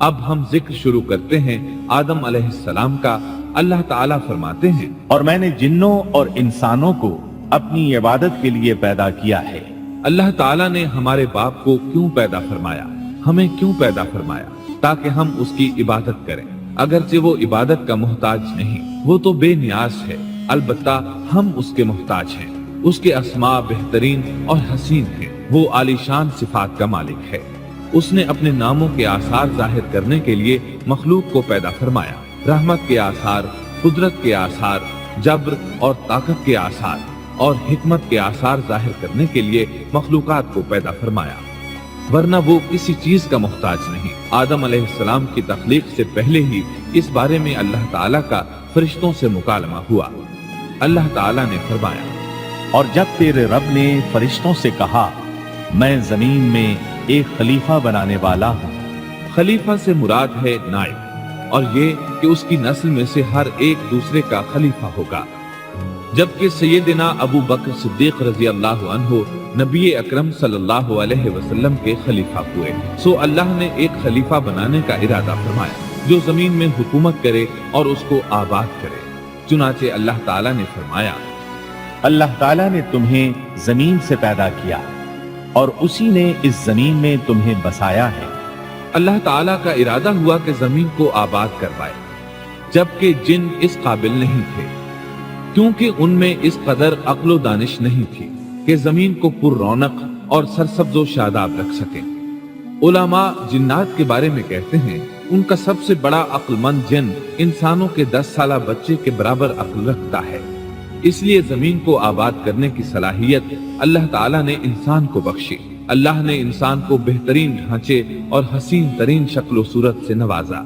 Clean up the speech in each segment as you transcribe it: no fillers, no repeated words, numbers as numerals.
اب ہم ذکر شروع کرتے ہیں آدم علیہ السلام کا۔ اللہ تعالیٰ فرماتے ہیں، اور میں نے جنوں اور انسانوں کو اپنی عبادت کے لیے پیدا کیا ہے۔ اللہ تعالیٰ نے ہمارے باپ کو کیوں پیدا فرمایا، ہمیں کیوں پیدا فرمایا؟ تاکہ ہم اس کی عبادت کریں۔ اگرچہ وہ عبادت کا محتاج نہیں، وہ تو بے نیاز ہے، البتہ ہم اس کے محتاج ہیں۔ اس کے اسماء بہترین اور حسین ہیں، وہ عالیشان صفات کا مالک ہے۔ اس نے اپنے ناموں کے آثار ظاہر کرنے کے لیے مخلوق کو پیدا فرمایا۔ رحمت کے آثار، قدرت کے آثار، جبر اور طاقت کے آثار اور حکمت کے آثار ظاہر کرنے کے لیے مخلوقات کو پیدا فرمایا، ورنہ وہ کسی چیز کا محتاج نہیں۔ آدم علیہ السلام کی تخلیق سے پہلے ہی اس بارے میں اللہ تعالیٰ کا فرشتوں سے مکالمہ ہوا۔ اللہ تعالیٰ نے فرمایا، اور جب تیرے رب نے فرشتوں سے کہا میں زمین میں ایک خلیفہ بنانے والا ہوں۔ خلیفہ سے مراد ہے نائب، اور یہ کہ اس کی نسل میں سے ہر ایک دوسرے کا خلیفہ ہوگا۔ جبکہ سیدنا ابو بکر صدیق رضی اللہ عنہ نبی اکرم صلی اللہ علیہ وسلم کے خلیفہ ہوئے، سو اللہ نے ایک خلیفہ بنانے کا ارادہ فرمایا جو زمین میں حکومت کرے اور اس کو آباد کرے۔ چنانچہ اللہ تعالیٰ نے فرمایا، اللہ تعالیٰ نے تمہیں زمین سے پیدا کیا اور اسی نے اس زمین میں تمہیں بسایا ہے۔ اللہ تعالیٰ کا ارادہ ہوا کہ زمین کو آباد کروائے، جبکہ جن اس قابل نہیں تھے، کیونکہ ان میں اس قدر عقل و دانش نہیں تھی کہ زمین کو پر رونق اور سرسبز و شاداب رکھ سکیں۔ علماء جنات کے بارے میں کہتے ہیں ان کا سب سے بڑا عقل مند جن انسانوں کے 10 سالہ بچے کے برابر عقل رکھتا ہے، اس لیے زمین کو آباد کرنے کی صلاحیت اللہ تعالیٰ نے انسان کو بخشی۔ اللہ نے انسان کو بہترین ڈھانچے اور حسین ترین شکل و صورت سے نوازا،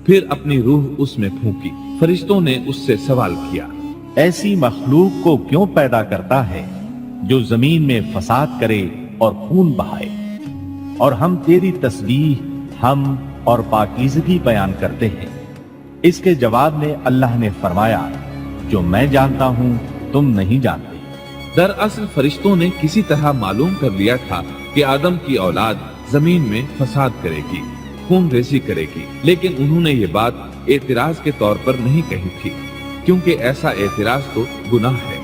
پھر اپنی روح اس میں پھونکی۔ فرشتوں نے اس سے سوال کیا، ایسی مخلوق کو کیوں پیدا کرتا ہے جو زمین میں فساد کرے اور خون بہائے؟ اور ہم تیری تسبیح، حمد اور پاکیزگی بیان کرتے ہیں۔ اس کے جواب میں اللہ نے فرمایا، جو میں جانتا ہوں تم نہیں جانتے۔ دراصل فرشتوں نے کسی طرح معلوم کر لیا تھا کہ آدم کی اولاد زمین میں فساد کرے گی، خون ریزی کرے گی، لیکن انہوں نے یہ بات اعتراض کے طور پر نہیں کہی تھی، کیونکہ ایسا اعتراض تو گناہ ہے،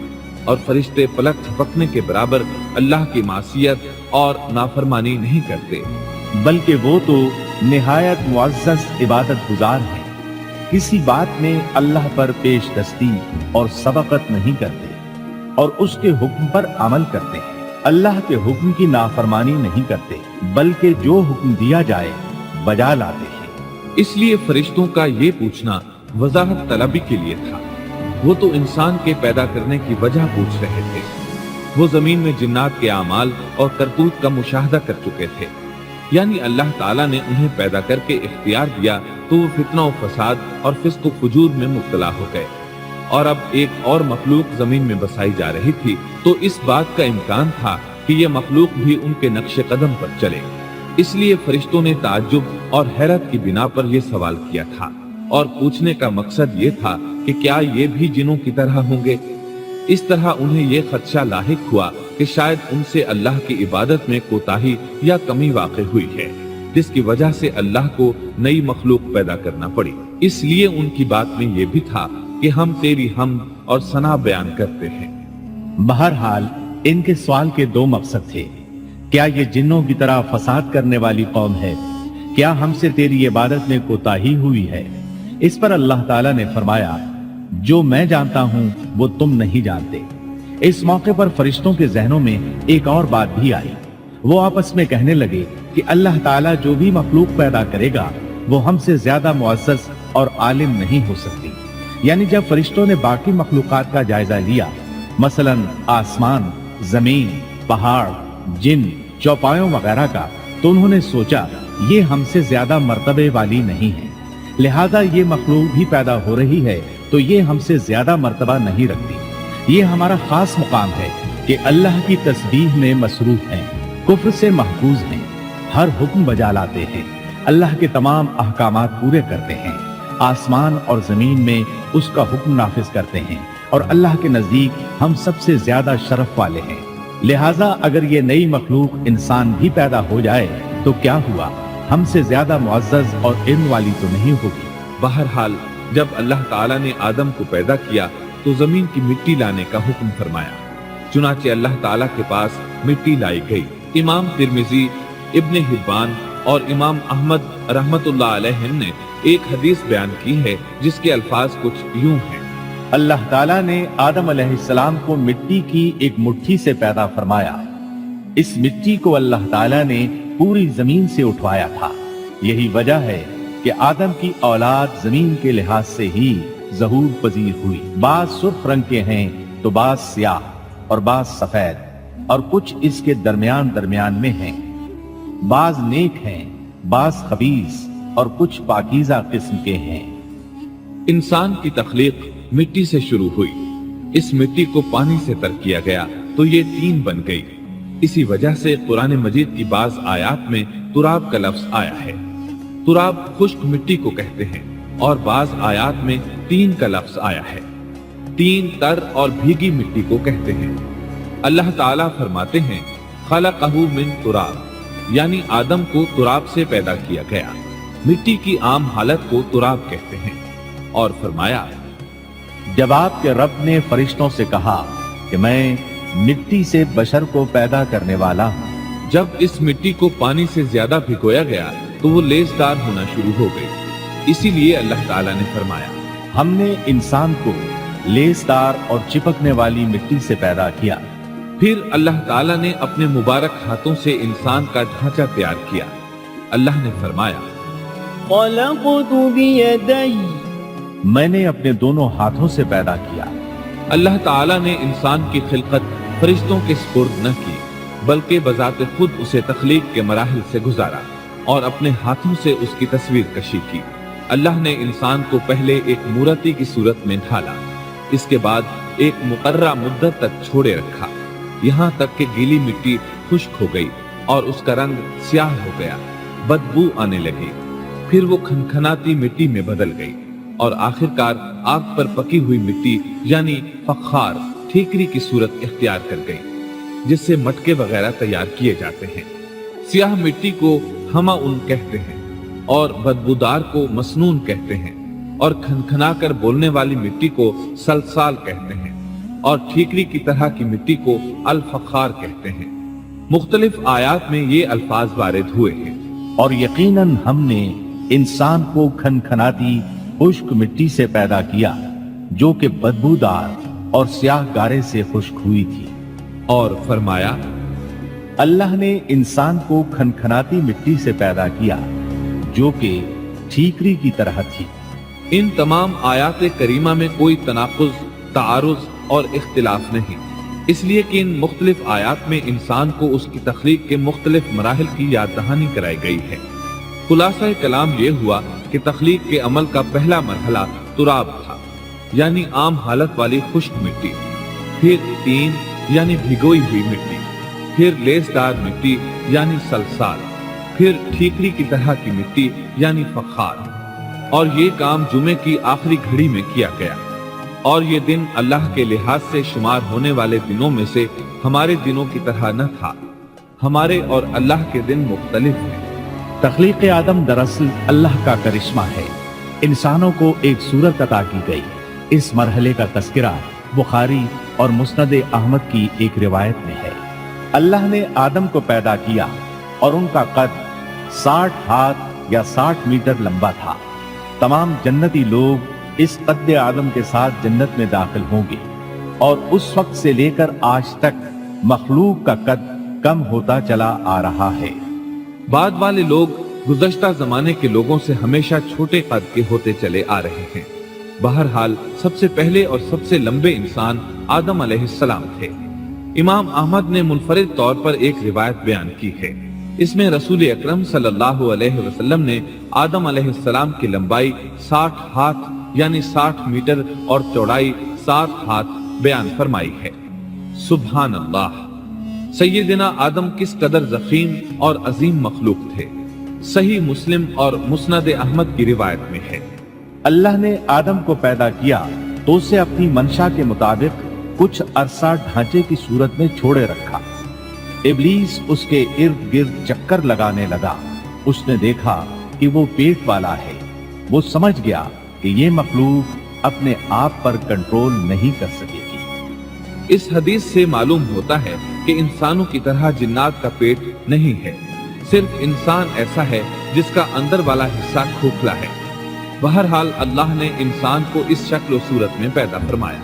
اور فرشتے پلک جھپکنے کے برابر اللہ کی معصیت اور نافرمانی نہیں کرتے، بلکہ وہ تو نہایت معزز عبادت گزار ہیں، کسی بات میں اللہ پر پیش دستی اور سبقت نہیں کرتے، اور اس کے حکم پر عمل کرتے ہیں۔ اللہ کے حکم کی نافرمانی نہیں کرتے، بلکہ جو حکم دیا جائے بجا لاتے ہیں۔ اس لیے فرشتوں کا یہ پوچھنا وضاحت طلبی کے لیے تھا، وہ تو انسان کے پیدا کرنے کی وجہ پوچھ رہے تھے۔ وہ زمین میں جنات کے اعمال اور کرتوت کا مشاہدہ کر چکے تھے، یعنی اللہ تعالیٰ نے انہیں پیدا کر کے اختیار دیا تو وہ فتنہ و فساد اور فسق و فجور میں مبتلا ہو گئے، اور اب ایک اور مخلوق زمین میں بسائی جا رہی تھی، تو اس بات کا امکان تھا کہ یہ مخلوق بھی ان کے نقش قدم پر چلے۔ اس لیے فرشتوں نے تعجب اور حیرت کی بنا پر یہ سوال کیا تھا، اور پوچھنے کا مقصد یہ تھا کہ کیا یہ بھی جنوں کی طرح ہوں گے؟ اس طرح انہیں یہ خدشہ لاحق ہوا کہ شاید ان سے اللہ کی عبادت میں کوتاہی یا کمی واقع ہوئی ہے، جس کی وجہ سے اللہ کو نئی مخلوق پیدا کرنا پڑی۔ اس لیے ان کی بات میں یہ بھی تھا کہ ہم تیری حمد اور ثنا بیان کرتے ہیں۔ بہرحال ان کے سوال کے دو مقصد تھے، کیا یہ جنوں کی طرح فساد کرنے والی قوم ہے؟ کیا ہم سے تیری عبادت میں کوتاہی ہوئی ہے؟ اس پر اللہ تعالیٰ نے فرمایا، جو میں جانتا ہوں وہ تم نہیں جانتے۔ اس موقع پر فرشتوں کے ذہنوں میں ایک اور بات بھی آئی، وہ آپس میں کہنے لگے کہ اللہ تعالیٰ جو بھی مخلوق پیدا کرے گا وہ ہم سے زیادہ معزز اور عالم نہیں ہو سکتی۔ یعنی جب فرشتوں نے باقی مخلوقات کا جائزہ لیا، مثلا آسمان، زمین، پہاڑ، جن، چوپایوں وغیرہ کا، تو انہوں نے سوچا یہ ہم سے زیادہ مرتبے والی نہیں ہے، لہذا یہ مخلوق بھی پیدا ہو رہی ہے تو یہ ہم سے زیادہ مرتبہ نہیں رکھتی۔ یہ ہمارا خاص مقام ہے کہ اللہ کی تسبیح میں مصروف ہیں، کفر سے محفوظ ہیں، ہر حکم بجا لاتے ہیں، اللہ کے تمام احکامات پورے کرتے ہیں، آسمان اور زمین میں اس کا حکم نافذ کرتے ہیں، اور اللہ کے نزدیک ہم سب سے زیادہ شرف والے ہیں۔ لہٰذا اگر یہ نئی مخلوق انسان بھی پیدا ہو جائے تو کیا ہوا، हमसे ज्यादा मुअज़्ज़ज़ और इल्म वाली तो नहीं होगी। बहरहाल जब अल्लाह ताला ने आदम को पैदा किया तो जमीन की मिट्टी लाने का हुक्म फरमाया। चुनाचे अल्लाह ताला के पास मिट्टी लाई गई। इमाम तिर्मिजी, इब्ने हिब्बान और इमाम अहमद रहमतुल्लाह अलैहिम ने एक हदीस बयान की है जिसके अल्फाज कुछ यूं हैं। अल्लाह ताला ने आदम अलैहिस्सलाम को मिट्टी की एक मुट्ठी से पैदा फरमाया। इस मिट्टी को अल्लाह ताला ने पूरी जमीन से उठवाया था। यही वजह है कि आदम की औलाद जमीन के लिहाज से ही ज़हूर पजीर हुई। बाज सुर्ख रंग के हैं तो बाज स्याह और बाज सफेद और कुछ इसके दरमियान दरमियान में हैं। बाज नेक हैं, बाज खबीस और कुछ पाकीज़ा किस्म के हैं। इंसान की तख्लीक मिट्टी से शुरू हुई। इस मिट्टी को पानी से तर किया गया तो ये तीन बन गई। इसी वजह से कुरान मजीद की बाज आयात में तुराब का लफ्ज आया है। तुराब खुश्क मिट्टी को कहते हैं और बाज आयात में तीन का लफ्ज आया है। तीन तर और भीगी मिट्टी को कहते हैं। अल्लाह ताला फरमाते हैं खलक़हू मिन तुराब, यानी आदम को तुराब से पैदा किया गया। मिट्टी की आम हालत को तुराब कहते हैं। और फरमाया, जब आपके रब ने फरिश्तों से कहा कि मैं मिट्टी से बशर को पैदा करने वाला हूँ, जब इस मिट्टी को पानी से ज्यादा भिगोया गया तो वो लेसदार होना शुरू हो गई। इसीलिए अल्लाह ताला ने फरमाया, हमने इंसान को लेसदार और चिपकने वाली मिट्टी से पैदा किया। फिर अल्लाह ताला ने अपने मुबारक हाथों से इंसान का ढांचा तैयार किया। अल्लाह ने फरमाया, खलक़तु बियदै, मैंने अपने दोनों हाथों से पैदा किया। अल्लाह ताला ने इंसान की खिलकत फरिश्तों के स्पुर्द न की, बल्कि बजाते खुद उसे तख्लीक के मराहिल से गुजारा और अपने हाथों से उसकी तस्वीर कशी की। अल्लाह ने इंसान को पहले एक मूर्ति की सूरत में ढाला, इसके बाद एक मुकर्रा मुद्दत तक छोड़े रखा, यहाँ तक कि गीली मिट्टी खुश्क हो गई और उसका रंग स्याह हो गया, बदबू आने लगी। फिर वो खनखनाती मिट्टी में बदल गई और आखिरकार आग पर पकी हुई मिट्टी यानी फखार, ठीकरी की सूरत इख्तियार कर गई, जिससे मटके वगैरह तैयार किए जाते हैं। स्याह मिट्टी को हमाउन कहते हैं और बदबूदार को मसनून कहते हैं और खनखना कर बोलने वाली मिट्टी को सलसाल कहते हैं और ठीकरी की तरह की मिट्टी को अल फखार कहते हैं। मुख्तलिफ आयात में ये अल्फाज वारिद हुए हैं। और यकीनन हमने इंसान को खनखनाती खुश्क मिट्टी से पैदा किया जो कि बदबूदार और स्याह गारे से खुश्क हुई थी। और फरमाया, अल्लाह ने इंसान को खनखनाती मिट्टी से पैदा किया जो कि ठीकरी की तरह थी। इन तमाम आयात करीमा में कोई तनाकुज़, तारुज़ और इख्तिलाफ नहीं, इसलिए कि इन मुख्तलिफ आयात में इंसान को उसकी तख्लीक के मुख्तलिफ मराहिल की याद दहानी कराई गई है। खुलासा कलाम यह हुआ कि तख्लीक के अमल का पहला मरहला तुराब था, यानी आम हालत वाली खुश्क मिट्टी, फिर तीन यानी भिगोई हुई मिट्टी, फिर लेसदार मिट्टी यानी सलसाल, फिर ठीकरी की तरह की मिट्टी यानी फखार। और ये काम जुमे की आखिरी घड़ी में किया गया। और ये दिन अल्लाह के लिहाज से शुमार होने वाले दिनों में से हमारे दिनों की तरह न था। हमारे और अल्लाह के दिन मुख्तलिफ हैं। तख्लीक आदम दरअसल अल्लाह का करिश्मा है। इंसानों को एक सूरत अता की गई। इस मरहले का तस्करा बुखारी और मुस्नद अहमद की एक रिवायत में है। अल्लाह ने आदम को पैदा किया और उनका कद 60 हाथ या 60 मीटर लंबा था। तमाम जन्नती लोग इस कद आदम के साथ जन्नत में दाखिल होंगे और उस वक्त से लेकर आज तक मखलूक का कद कम होता चला आ रहा है। बाद वाले लोग गुज़श्ता जमाने के लोगों से हमेशा छोटे कद के होते चले आ रहे हैं। बहरहाल सबसे पहले और सबसे लंबे इंसान आदम अलैहिस्सलाम थे। इमाम अहमद ने मुनफरिद तौर पर एक रिवायत बयान की है। इसमें रसूल अकरम सल्लल्लाहु अलैहि वसल्लम ने आदम अलैहिस्सलाम की लंबाई 60 हाथ यानी 60 मीटर और चौड़ाई 7 हाथ बयान फरमाई है। सुभान अल्लाह। सैयदना आदम किस कदर ज़ख़ीम और अजीम मखलूक थे। सही मुस्लिम और मुस्नद अहमद की रिवायत में है, अल्लाह ने आदम को पैदा किया तो उसे अपनी मंशा के मुताबिक कुछ अरसा ढांचे की सूरत में छोड़े रखा। इब्लीस उसके इर्द गिर्द चक्कर लगाने लगा उसने देखा कि वो पेट वाला है। वो समझ गया कि ये मखलूक अपने आप पर कंट्रोल नहीं कर सकेगी। इस हदीस से मालूम होता है कि इंसानों की तरह जिन्नात का पेट नहीं है, सिर्फ इंसान ऐसा है जिसका अंदर वाला हिस्सा खोखला है। बहरहाल अल्लाह ने इंसान को इस शक्ल और सूरत में पैदा फरमाया।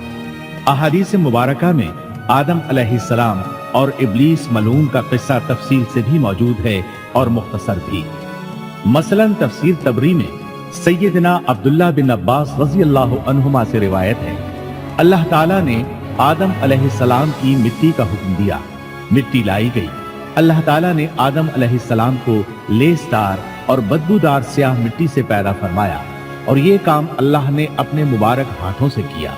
अहादीस मुबारका में आदम अलैहिस्सलाम और इब्लीस मलून का किस्सा तफसील से भी मौजूद है और मुख्तसर भी। मसलन तफसीर तबरी में सैयदना अब्दुल्ला बिन अब्बास रज़ी अल्लाह अन्हुमा से रिवायत है, अल्लाह ताला ने आदम अलैहिस्सलाम की मिट्टी का हुक्म दिया। मिट्टी लाई गई। अल्लाह ताला ने आदम अलैहिस्सलाम को लेसदार और बदबूदार स्याह मिट्टी से पैदा फरमाया और ये काम अल्लाह ने अपने मुबारक हाथों से किया।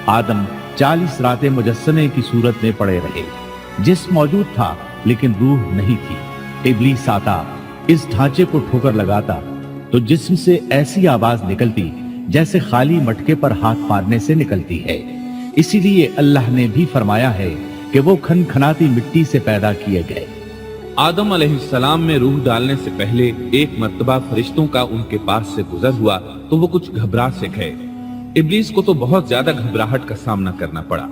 आदम 40 रातें मुजस्समे की सूरत में पड़े रहे। जिस्म मौजूद था लेकिन रूह नहीं थी। इब्लीस आता, इस ढांचे को ठोकर लगाता तो जिस्म से ऐसी आवाज निकलती जैसे खाली मटके पर हाथ मारने से निकलती है। इसीलिए अल्लाह ने भी फरमाया है कि वो खनखनाती मिट्टी से पैदा किए गए। आदम अलैहिस्सलाम में रूह डालने से पहले एक मर्तबा फरिश्तों का उनके पास से गुजर हुआ तो वो कुछ घबरा से गए। इब्लीस को तो बहुत ज्यादा घबराहट का सामना करना पड़ा।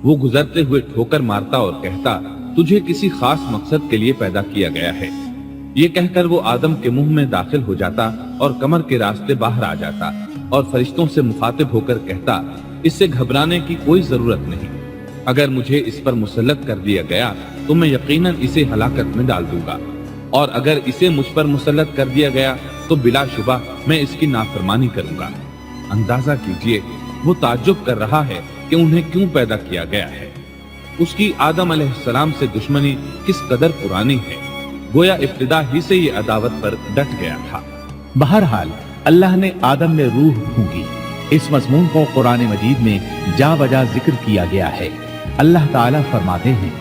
वो गुजरते हुए ठोकर मारता और कहता, तुझे किसी खास मकसद के लिए पैदा किया गया है। ये कहकर वो आदम के मुंह में दाखिल हो जाता और कमर के रास्ते बाहर आ जाता और फरिश्तों से मुखातिब होकर कहता, इससे घबराने की कोई जरूरत नहीं। अगर मुझे इस पर मुसल्लत कर दिया गया तो मैं यकीनन इसे हलाकत में डाल दूंगा, और अगर इसे मुझ पर मुसल्लत कर दिया गया तो बिलाशुबा मैं इसकी नाफरमानी करूंगा। अंदाजा कीजिए वो ताज्जुब कर रहा है कि उन्हें क्यों पैदा किया गया है। उसकी आदम अलैहिस्सलाम से दुश्मनी किस कदर पुरानी है, गोया इब्तिदा ही से ये अदावत पर डट गया था। बहरहाल अल्लाह ने आदम में रूह फूंकी। इस मज़मून को कुरान मजीद में जा बजा जिक्र किया गया है। अल्लाह ताला फरमाते हैं,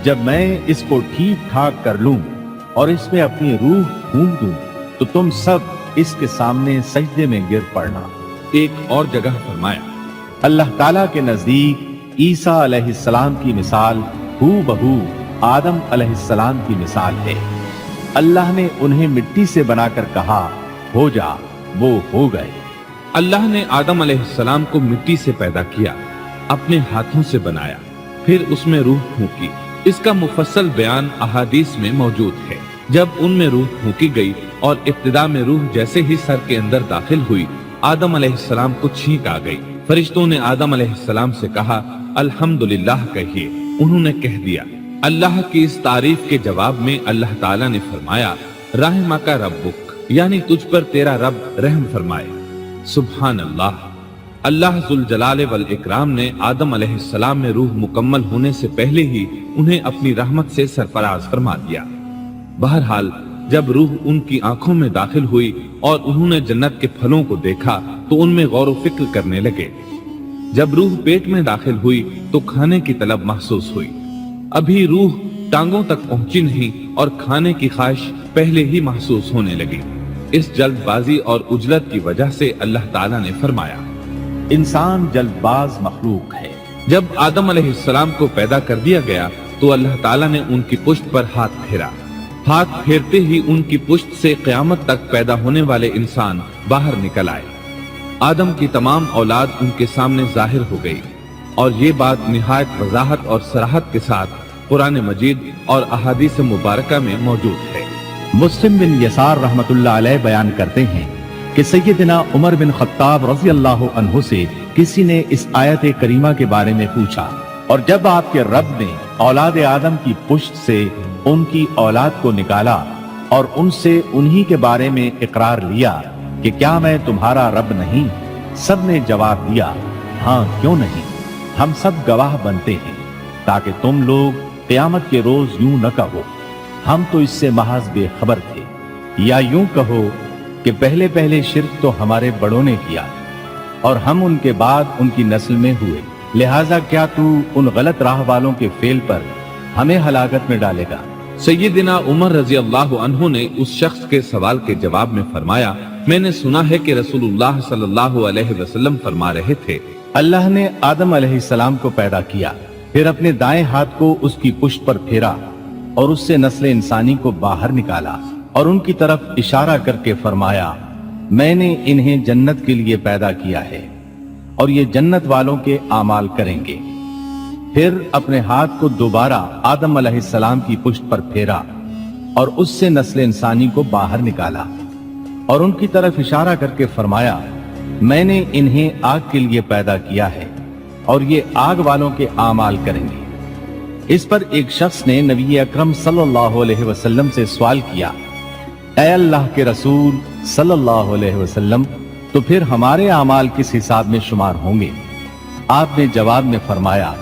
जब मैं इसको ठीक ठाक कर लूं और इसमें अपनी रूह फूंक दूं तो तुम सब इसके सामने सजदे में गिर पड़ना। एक और जगह फरमाया, अल्लाह ताला के नजदीक ईसा अलैहिस्सलाम की मिसाल हूबहू आदम अलैहिस्सलाम की मिसाल है। अल्लाह ने उन्हें मिट्टी से बनाकर कहा, हो जा, वो हो गए। अल्लाह ने आदम अलैहिस्सलाम को मिट्टी से पैदा किया, अपने हाथों से बनाया, फिर उसमें रूह फूंकी। इसका मुफस्सल बयान अहादीस में मौजूद है। जब उनमें रूह फूंकी गई और इब्तिदा में रूह जैसे ही सर के अंदर दाखिल हुई, आदम अलैहिस्सलाम को छींक आ गई। फरिश्तों ने आदम अलैहिस्सलाम से कहा, अल्हम्दुलिल्लाह कहिए। उन्होंने कह दिया। अल्लाह की इस तारीफ के जवाब में अल्लाह ताला ने फरमाया, रहमका रब्बुक, यानी तुझ पर तेरा रब रहम फरमाए। सुभान अल्लाह। अल्लाह जुल जलाल वल इकराम ने आदम अलैहिस्सलाम में रूह मुकम्मल होने से पहले ही उन्हें अपनी रहमत से सरफराज फरमा दिया। बहरहाल जब रूह उनकी आंखों में दाखिल हुई और उन्होंने जन्नत के फलों को देखा तो उनमें गौर व फिक्र करने लगे। जब रूह पेट में दाखिल हुई तो खाने की तलब महसूस हुई। अभी रूह टांगों तक पहुंची नहीं और खाने की ख्वाहिश पहले ही महसूस होने लगी। इस जल्दबाजी और उजलत की वजह से अल्लाह ताला ने फरमाया, इंसान जल्दबाज मखलूक है। जब आदम अलैहिस्सलाम को पैदा कर दिया गया तो अल्लाह ताला ने उनकी पुश्त पर हाथ फेरा। हाथ फेरते ही उनकी पुश्त से क़यामत तक पैदा होने वाले इंसान बाहर निकल आए। आदम की तमाम औलाद उनके सामने जाहिर हो गई और ये बात निहायत वजाहत और सराहत के साथ कुरान मजीद और अहादीस मुबारका में मौजूद है। मुस्लिम बिन यसार रहमतुल्लाह अलैह बयान करते हैं कि सैयदना उमर बिन खत्ताब रज़ी अल्लाह अन्हु से किसी ने इस आयत करीमा के बारे में पूछा, और जब आपके रब ने औलाद आदम की पुश्त से उनकी औलाद को निकाला और उनसे उन्हीं के बारे में इकरार लिया कि क्या मैं तुम्हारा रब नहीं, सब ने जवाब दिया, हाँ क्यों नहीं, हम सब गवाह बनते हैं, ताकि तुम लोग क़यामत के रोज यूं न कहो हम तो इससे महज बेखबर थे, या यूं कहो कि पहले पहले शिर्क तो हमारे बड़ों ने किया और हम उनके बाद उनकी नस्ल में हुए, लिहाजा क्या तू उन गलत राह वालों के फेल पर हमें हलाकत में डालेगा। सैयदना उमर रजी अल्लाह अन्हु ने उस शख्स के सवाल के जवाब में फरमाया, मैंने सुना है कि रसूलुल्लाह सल्लल्लाहु अलैहि वसल्लम फरमा रहे थे, अल्लाह ने आदम अलैहिस्सलाम को पैदा किया, फिर अपने दाएं हाथ को उसकी पुश्त पर फेरा और उससे नस्ल इंसानी को बाहर निकाला और उनकी तरफ इशारा करके फरमाया, मैंने इन्हें जन्नत के लिए पैदा किया है और ये जन्नत वालों के आमाल करेंगे। फिर अपने हाथ को दोबारा आदम अलैहिस्सलाम की पुष्ट पर फेरा और उससे नस्ल इंसानी को बाहर निकाला और उनकी तरफ इशारा करके फरमाया, मैंने इन्हें आग के लिए पैदा किया है और ये आग वालों के आमाल करेंगे। इस पर एक शख्स ने नबी अकरम सल्लल्लाहु अलैहि वसल्लम से सवाल किया, ऐ अल्लाह के रसूल सल्लल्लाहु अलैहि वसल्लम, तो फिर हमारे आमाल किस हिसाब में शुमार होंगे? आपने जवाब में फरमाया,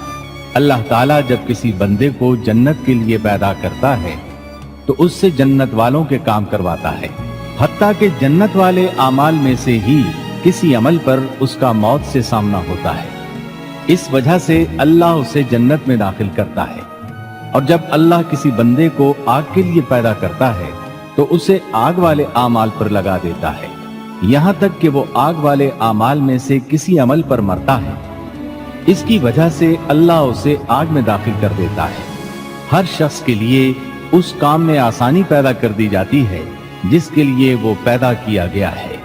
अल्लाह ताला जब किसी बंदे को जन्नत के लिए पैदा करता है तो उससे जन्नत वालों के काम करवाता है, हत्ता कि जन्नत वाले आमाल में से ही किसी अमल पर उसका मौत से सामना होता है। इस वजह से अल्लाह उसे जन्नत में दाखिल करता है। और जब अल्लाह किसी बंदे को आग के लिए पैदा करता है तो उसे आग वाले आमाल पर लगा देता है, यहां तक कि वो आग वाले आमाल में से किसी अमल पर मरता है। इसकी वजह से अल्लाह उसे आग में दाखिल कर देता है। हर शख्स के लिए उस काम में आसानी पैदा कर दी जाती है जिसके लिए वो पैदा किया गया है।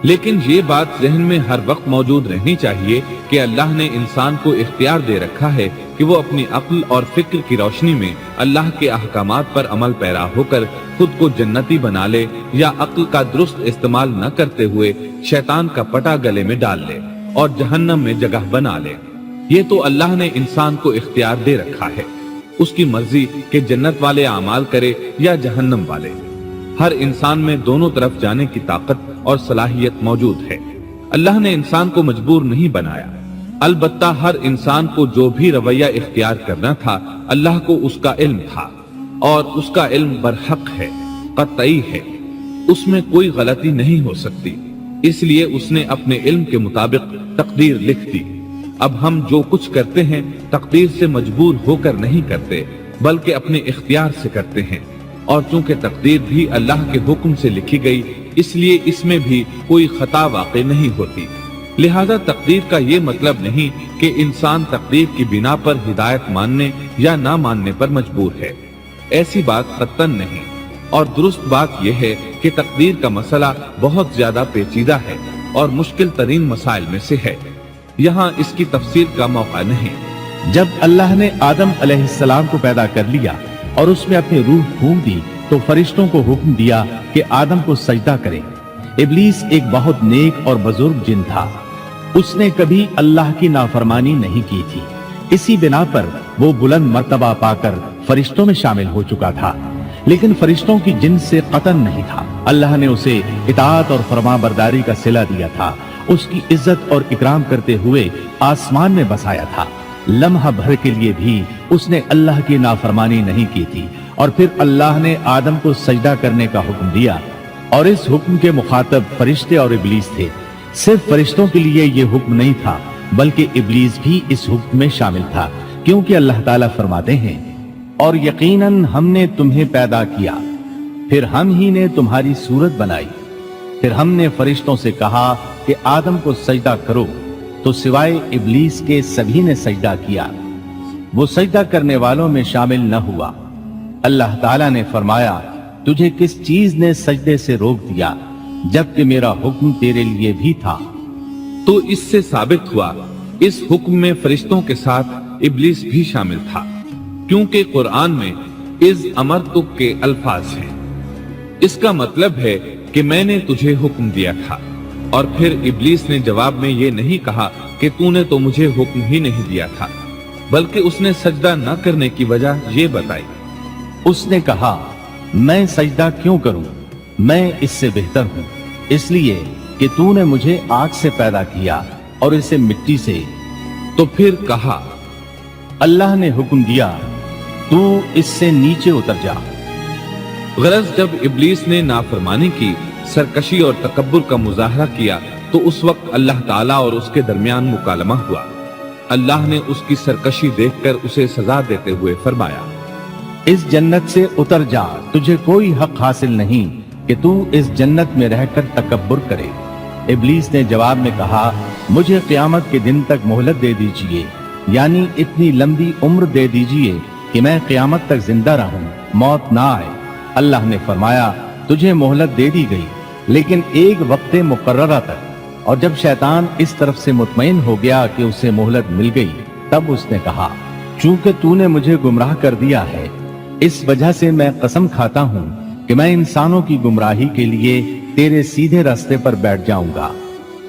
लेकिन ये बात जहन में हर वक्त मौजूद रहनी चाहिए कि अल्लाह ने इंसान को इख्तियार दे रखा है कि वो अपनी अक्ल और फिक्र की रोशनी में अल्लाह के अहकामात पर अमल पैरा होकर खुद को जन्नती बना ले या अक्ल का दुरुस्त इस्तेमाल न करते हुए शैतान का पटा गले में डाल ले और जहन्नम में जगह बना ले। ये तो अल्लाह ने इंसान को इख्तियार दे रखा है, उसकी मर्जी कि जन्नत वाले आमाल करे या जहन्नम वाले। हर इंसान में दोनों तरफ जाने की ताकत और सलाहियत मौजूद है। अल्लाह ने इंसान को मजबूर नहीं बनाया, अलबत्ता हर इंसान को जो भी रवैया इख्तियार करना था अल्लाह को उसका इल्म था और उसका इल्म बरहक है, कतई है, उसमें कोई गलती नहीं हो सकती। इसलिए उसने अपने इल्म के मुताबिक तकदीर लिख दी। अब हम जो कुछ करते हैं तकदीर से मजबूर होकर नहीं करते बल्कि अपने इख्तियार से करते हैं। और चूंकि तकदीर भी अल्लाह के हुक्म से लिखी गई इसलिए इसमें भी कोई खता वाक़ई नहीं होती। लिहाजा तकदीर का ये मतलब नहीं कि इंसान तकदीर की बिना पर हिदायत मानने या ना मानने पर मजबूर है, ऐसी बात कतई नहीं। और दुरुस्त बात यह है कि तकदीर का मसला बहुत ज्यादा पेचीदा है और मुश्किल तरीन मसाइल में से है। यहाँ इसकी तफसीर का मौका नहीं। जब अल्लाह ने आदम अलैहिस्सलाम को पैदा कर लिया और उसमें अपनी रूह फूंक दी तो फरिश्तों को हुक्म दिया कि आदम को सजदा करें। इब्लीस एक बहुत नेक और बुजुर्ग जिन था, उसने कभी अल्लाह की नाफरमानी नहीं की थी। इसी बिना पर वो बुलंद मर्तबा पाकर फरिश्तों में शामिल हो चुका था, लेकिन फरिश्तों की जिन्स से कतन नहीं था। अल्लाह ने उसे इताअत और फरमाबरदारी का सिला दिया था, उसकी इज्जत और इकराम करते हुए आसमान में बसाया था। लम्हा भर के लिए भी उसने अल्लाह की नाफरमानी नहीं की थी। और फिर अल्लाह ने आदम को सजदा करने का हुक्म दिया और इस हुक्म के मुखातब फरिश्ते और इब्लीस थे। सिर्फ फरिश्तों के लिए ये हुक्म नहीं था बल्कि इब्लीस भी इस हुक्म में शामिल था, क्योंकि अल्लाह ताला फरमाते हैं, और यकीनन हमने तुम्हें पैदा किया, फिर हम ही ने तुम्हारी सूरत बनाई। फिर हमने फरिश्तों से कहा कि आदम को सजदा करो, तो सिवाय इब्लीस के सभी ने सजदा किया। वो सजदा करने वालों में शामिल न हुआ। अल्लाह ताला ने फरमाया, तुझे किस चीज ने सजदे से रोक दिया जबकि मेरा हुक्म तेरे लिए भी था? तो इससे साबित हुआ इस हुक्म में फरिश्तों के साथ इब्लीस भी शामिल था, क्योंकि कुरान में इज अमरतुक के अल्फाज हैं। इसका मतलब है कि मैंने तुझे हुक्म दिया था। और फिर इब्लीस ने जवाब में ये नहीं कहा कि तूने तो मुझे हुक्म ही नहीं दिया था, बल्कि उसने सजदा न करने की वजह ये बताई। उसने कहा, मैं सजदा क्यों करूं? मैं इससे बेहतर हूं, इसलिए कि तूने मुझे आग से पैदा किया और इसे मिट्टी से। तो फिर कहा, अल्लाह ने हुक्म दिया, तू इससे नीचे उतर जा। गरज जब इब्लीस ने नाफरमानी की, सरकशी और तकब्बुर का मुजाहरा किया तो उस वक्त अल्लाह ताला और उसके दरमियान मुकालमा हुआ। अल्लाह ने उसकी सरकशी देखकर उसे सजा देते हुए फरमाया, इस जन्नत से उतर जा, तुझे कोई हक हासिल नहीं कि तू इस जन्नत में रहकर तकब्बुर करे। इब्लीस ने जवाब में कहा, मुझे क़यामत के दिन तक मोहलत दे दीजिए, यानी इतनी लंबी उम्र दे दीजिए कि मैं क़यामत तक जिंदा रहूं, मौत ना आए। अल्लाह ने फरमाया, तुझे मोहलत दे दी गई, लेकिन एक वक्त मुकर्ररा तक। और जब शैतान इस तरफ से मुतमईन हो गया कि उसे मोहलत मिल गई, तब उसने कहा, चूंकि तूने मुझे गुमराह कर दिया है, इस वजह से मैं कसम खाता हूं कि मैं इंसानों की गुमराही के लिए तेरे सीधे रास्ते पर बैठ जाऊंगा।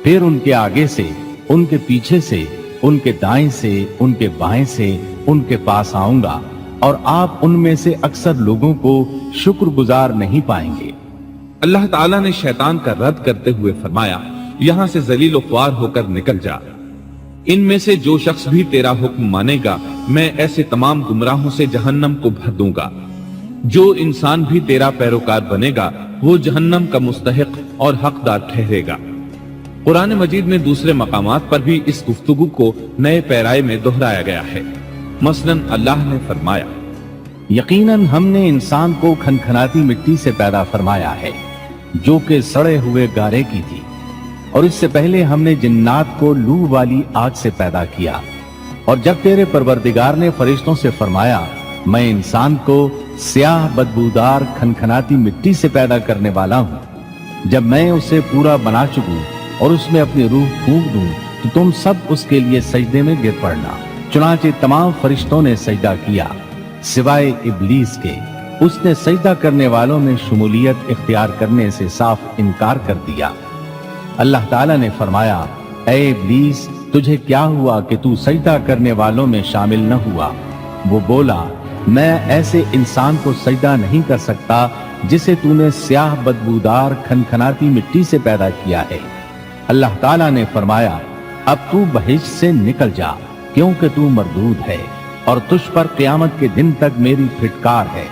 फिर उनके आगे से, उनके पीछे से, उनके दाएं से, उनके बाएं से, उनके पास आऊंगा, और आप उनमें से अक्सर लोगों को शुक्रगुजार नहीं पाएंगे। अल्लाह ताला ने शैतान का रद्द करते हुए फरमाया, यहां से जलील व ख्वार होकर निकल जा। इनमें से जो शख्स भी तेरा हुक्म मानेगा, मैं ऐसे तमाम गुमराहों से जहन्नम को भर दूंगा। जो इंसान भी तेरा पैरोकार बनेगा, वो जहन्नम का मुस्तहिक और हकदार ठहरेगा। कुरान मजीद में दूसरे मकामात पर भी इस गुफ्तगू को नए पैराए में दोहराया गया है। मसलन अल्लाह ने फरमाया, यकीनन हमने इंसान को खनखनाती मिट्टी से पैदा फरमाया है, जो कि सड़े हुए गारे की थी, और इससे पहले हमने जिन्नात को लू वाली आग से पैदा किया। और जब तेरे परवरदिगार ने फरिश्तों से फरमाया, मैं इंसान को स्याह बदबूदार खनखनाती मिट्टी से पैदा करने वाला हूं, जब मैं उसे पूरा बना चुकूं और उसमें अपनी रूह फूंक दूं, तो तुम सब उसके लिए सजदे में गिर पड़ना। चुनांचे तमाम फरिश्तों ने सजदा किया सिवाय इब्लीस के। उसने सजदा करने वालों में शमूलियत इख्तियार करने से साफ इनकार कर दिया। अल्लाह ताला ने फरमाया, ऐ इब्लीस, तुझे क्या हुआ कि तू सजदा करने वालों में शामिल न हुआ? वो बोला, मैं ऐसे इंसान को सजदा नहीं कर सकता जिसे तूने स्याह बदबूदार खनखनाती मिट्टी से पैदा किया है। अल्लाह ताला ने फरमाया, अब तू बहिश्त से निकल जा, क्योंकि तू मरदूद है और तुझ पर क़यामत के दिन तक मेरी फिटकार है।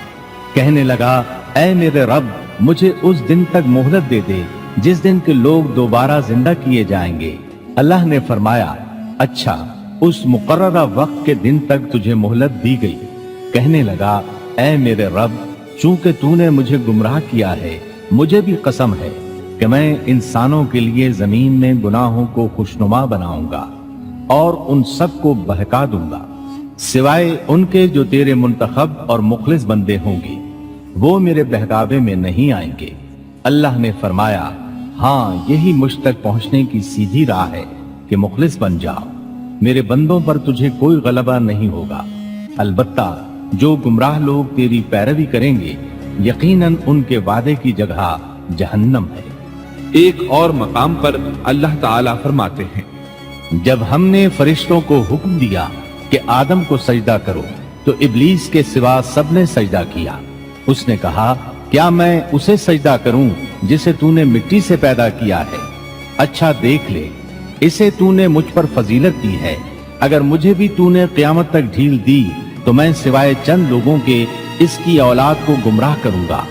कहने लगा, ऐ मेरे रब, मुझे उस दिन तक मोहलत दे दे जिस दिन के लोग दोबारा जिंदा किए जाएंगे। अल्लाह ने फरमाया, अच्छा, उस मुकर्ररा वक्त के दिन तक तुझे मोहलत दी गई। कहने लगा, ऐ मेरे रब, चूंकि तूने मुझे गुमराह किया है, मुझे भी कसम है कि मैं इंसानों के लिए जमीन में गुनाहों को खुशनुमा बनाऊंगा और उन सब को बहका दूंगा, सिवाय उनके जो तेरे मुंतखब और मुखलिस बंदे होंगे, वो मेरे बहकावे में नहीं आएंगे। अल्लाह ने फरमाया, हाँ, यही मुझ तक पहुंचने की सीधी राह है कि मुखलिस बन जाओ। मेरे बंदों पर तुझे कोई गलबा नहीं होगा। अलबत्ता जो गुमराह लोग तेरी पैरवी करेंगे, यकीनन उनके वादे की जगह जहन्नम है। एक और मकाम पर अल्लाह ताला फरमाते हैं, जब हमने फरिश्तों को हुक्म दिया कि आदम को सजदा करो, तो इब्लीस के सिवा सबने सजदा किया। उसने कहा, क्या मैं उसे सजदा करूं जिसे तूने मिट्टी से पैदा किया है? अच्छा देख ले, इसे तूने मुझ पर फजीलत दी है। अगर मुझे भी तूने क़यामत तक ढील दी, तो मैं सिवाय चंद लोगों के इसकी औलाद को गुमराह करूंगा।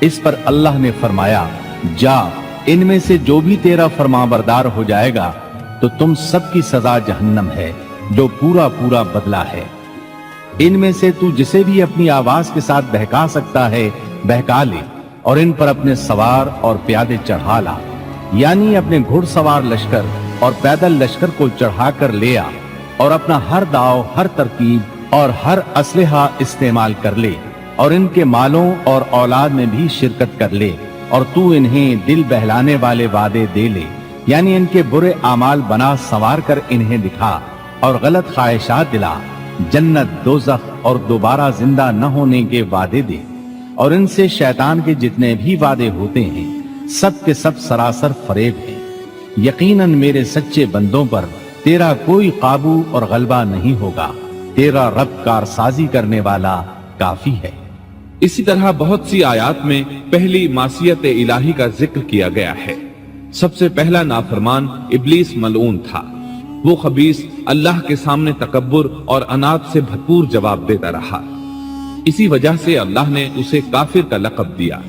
इस पर अल्लाह ने फरमाया, जा, इनमें से जो भी तेरा फरमाबरदार हो जाएगा, तो तुम सबकी सजा जहन्नम है, जो पूरा पूरा बदला है। इनमें से तू जिसे भी अपनी आवाज के साथ बहका सकता है, बहका ले, और इन पर अपने सवार और प्यादे चढ़ा ला, यानी अपने घुड़सवार लश्कर और पैदल लश्कर को चढ़ा कर ले आ, और अपना हर दाव, हर तरकीब और हर असलहा इस्तेमाल कर ले, और इनके मालों और औलाद में भी शिरकत कर ले, और तू इन्हें दिल बहलाने वाले वादे दे ले, यानी इनके बुरे आमाल बना संवार कर इन्हें दिखा, और गलत ख्वाहिशात दिला, जन्नत, दोज़ख और दोबारा जिंदा न होने के वादे दे। और इनसे शैतान के जितने भी वादे होते हैं, सब के सब सरासर फरेब है। यकीनन मेरे सच्चे बंदों पर तेरा कोई काबू और गलबा नहीं होगा। तेरा रब कारसाजी करने वाला काफी है। इसी तरह बहुत सी आयात में पहली मासियत इलाही का जिक्र किया गया है। सबसे पहला नाफरमान इब्लीस मलऊन था। वो खबीस अल्लाह के सामने तकब्बुर और अनाद से भरपूर जवाब देता रहा। इसी वजह से अल्लाह ने उसे काफिर का लक़ब दिया।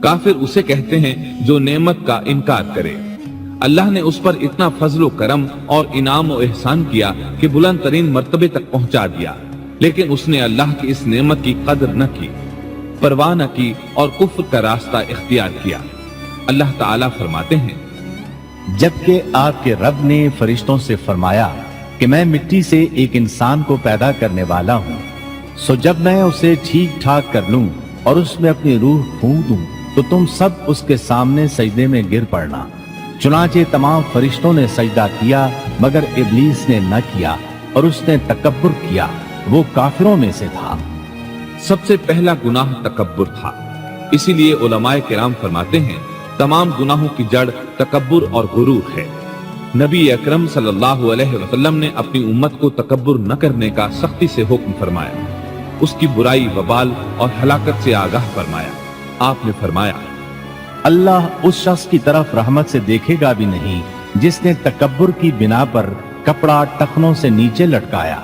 काफिर उसे कहते हैं जो नेमत का इनकार करे। अल्लाह ने उस पर इतना फजल करम और इनाम और एहसान किया कि बुलंद तरीन मर्तबे तक पहुंचा दिया, लेकिन उसने अल्लाह की इस नेमत की कदर न की, परवाह न की और कुफ्र का रास्ता इख्तियार किया। अल्लाह ताला फरमाते हैं, जबकि आपके रब ने फरिश्तों से फरमाया कि मैं मिट्टी से एक इंसान को पैदा करने वाला हूँ, सो जब मैं उसे ठीक ठाक कर लूं, اور اس میں اپنی روح پھونک دوں تو تم سب اس کے سامنے سجدے میں گر پڑنا۔ چنانچہ تمام فرشتوں نے سجدہ کیا مگر ابلیس نے نہ کیا اور اس نے تکبر کیا، وہ کافروں میں سے تھا۔ سب سے پہلا گناہ تکبر تھا، اسی لیے علماء کرام فرماتے ہیں تمام گناہوں کی جڑ تکبر اور غرور ہے۔ نبی اکرم صلی اللہ علیہ وسلم نے اپنی امت کو تکبر نہ کرنے کا سختی سے حکم فرمایا، اس کی برائی، وبال اور ہلاکت سے آگاہ فرمایا۔ آپ نے فرمایا، اللہ اس شخص کی طرف رحمت سے دیکھے گا بھی نہیں جس نے تکبر کی بنا پر کپڑا ٹخنوں سے نیچے لٹکایا۔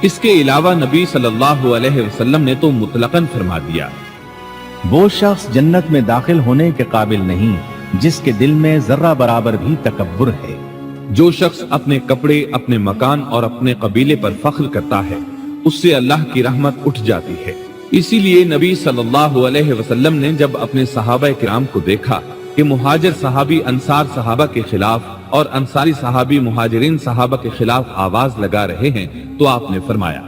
اس کے علاوہ نبی صلی اللہ علیہ وسلم نے تو مطلقاً فرما دیا، وہ شخص جنت میں داخل ہونے کے قابل نہیں جس کے دل میں ذرہ برابر بھی تکبر ہے۔ جو شخص اپنے کپڑے، اپنے مکان اور اپنے قبیلے پر فخر کرتا ہے اس سے اللہ کی رحمت اٹھ جاتی ہے۔ اسی لیے نبی صلی اللہ علیہ وسلم نے جب اپنے صحابہ کرام کو دیکھا کہ مہاجر صحابی انصار صحابہ کے خلاف اور انصاری صحابی مہاجرین صحابہ کے خلاف آواز لگا رہے ہیں تو آپ نے فرمایا،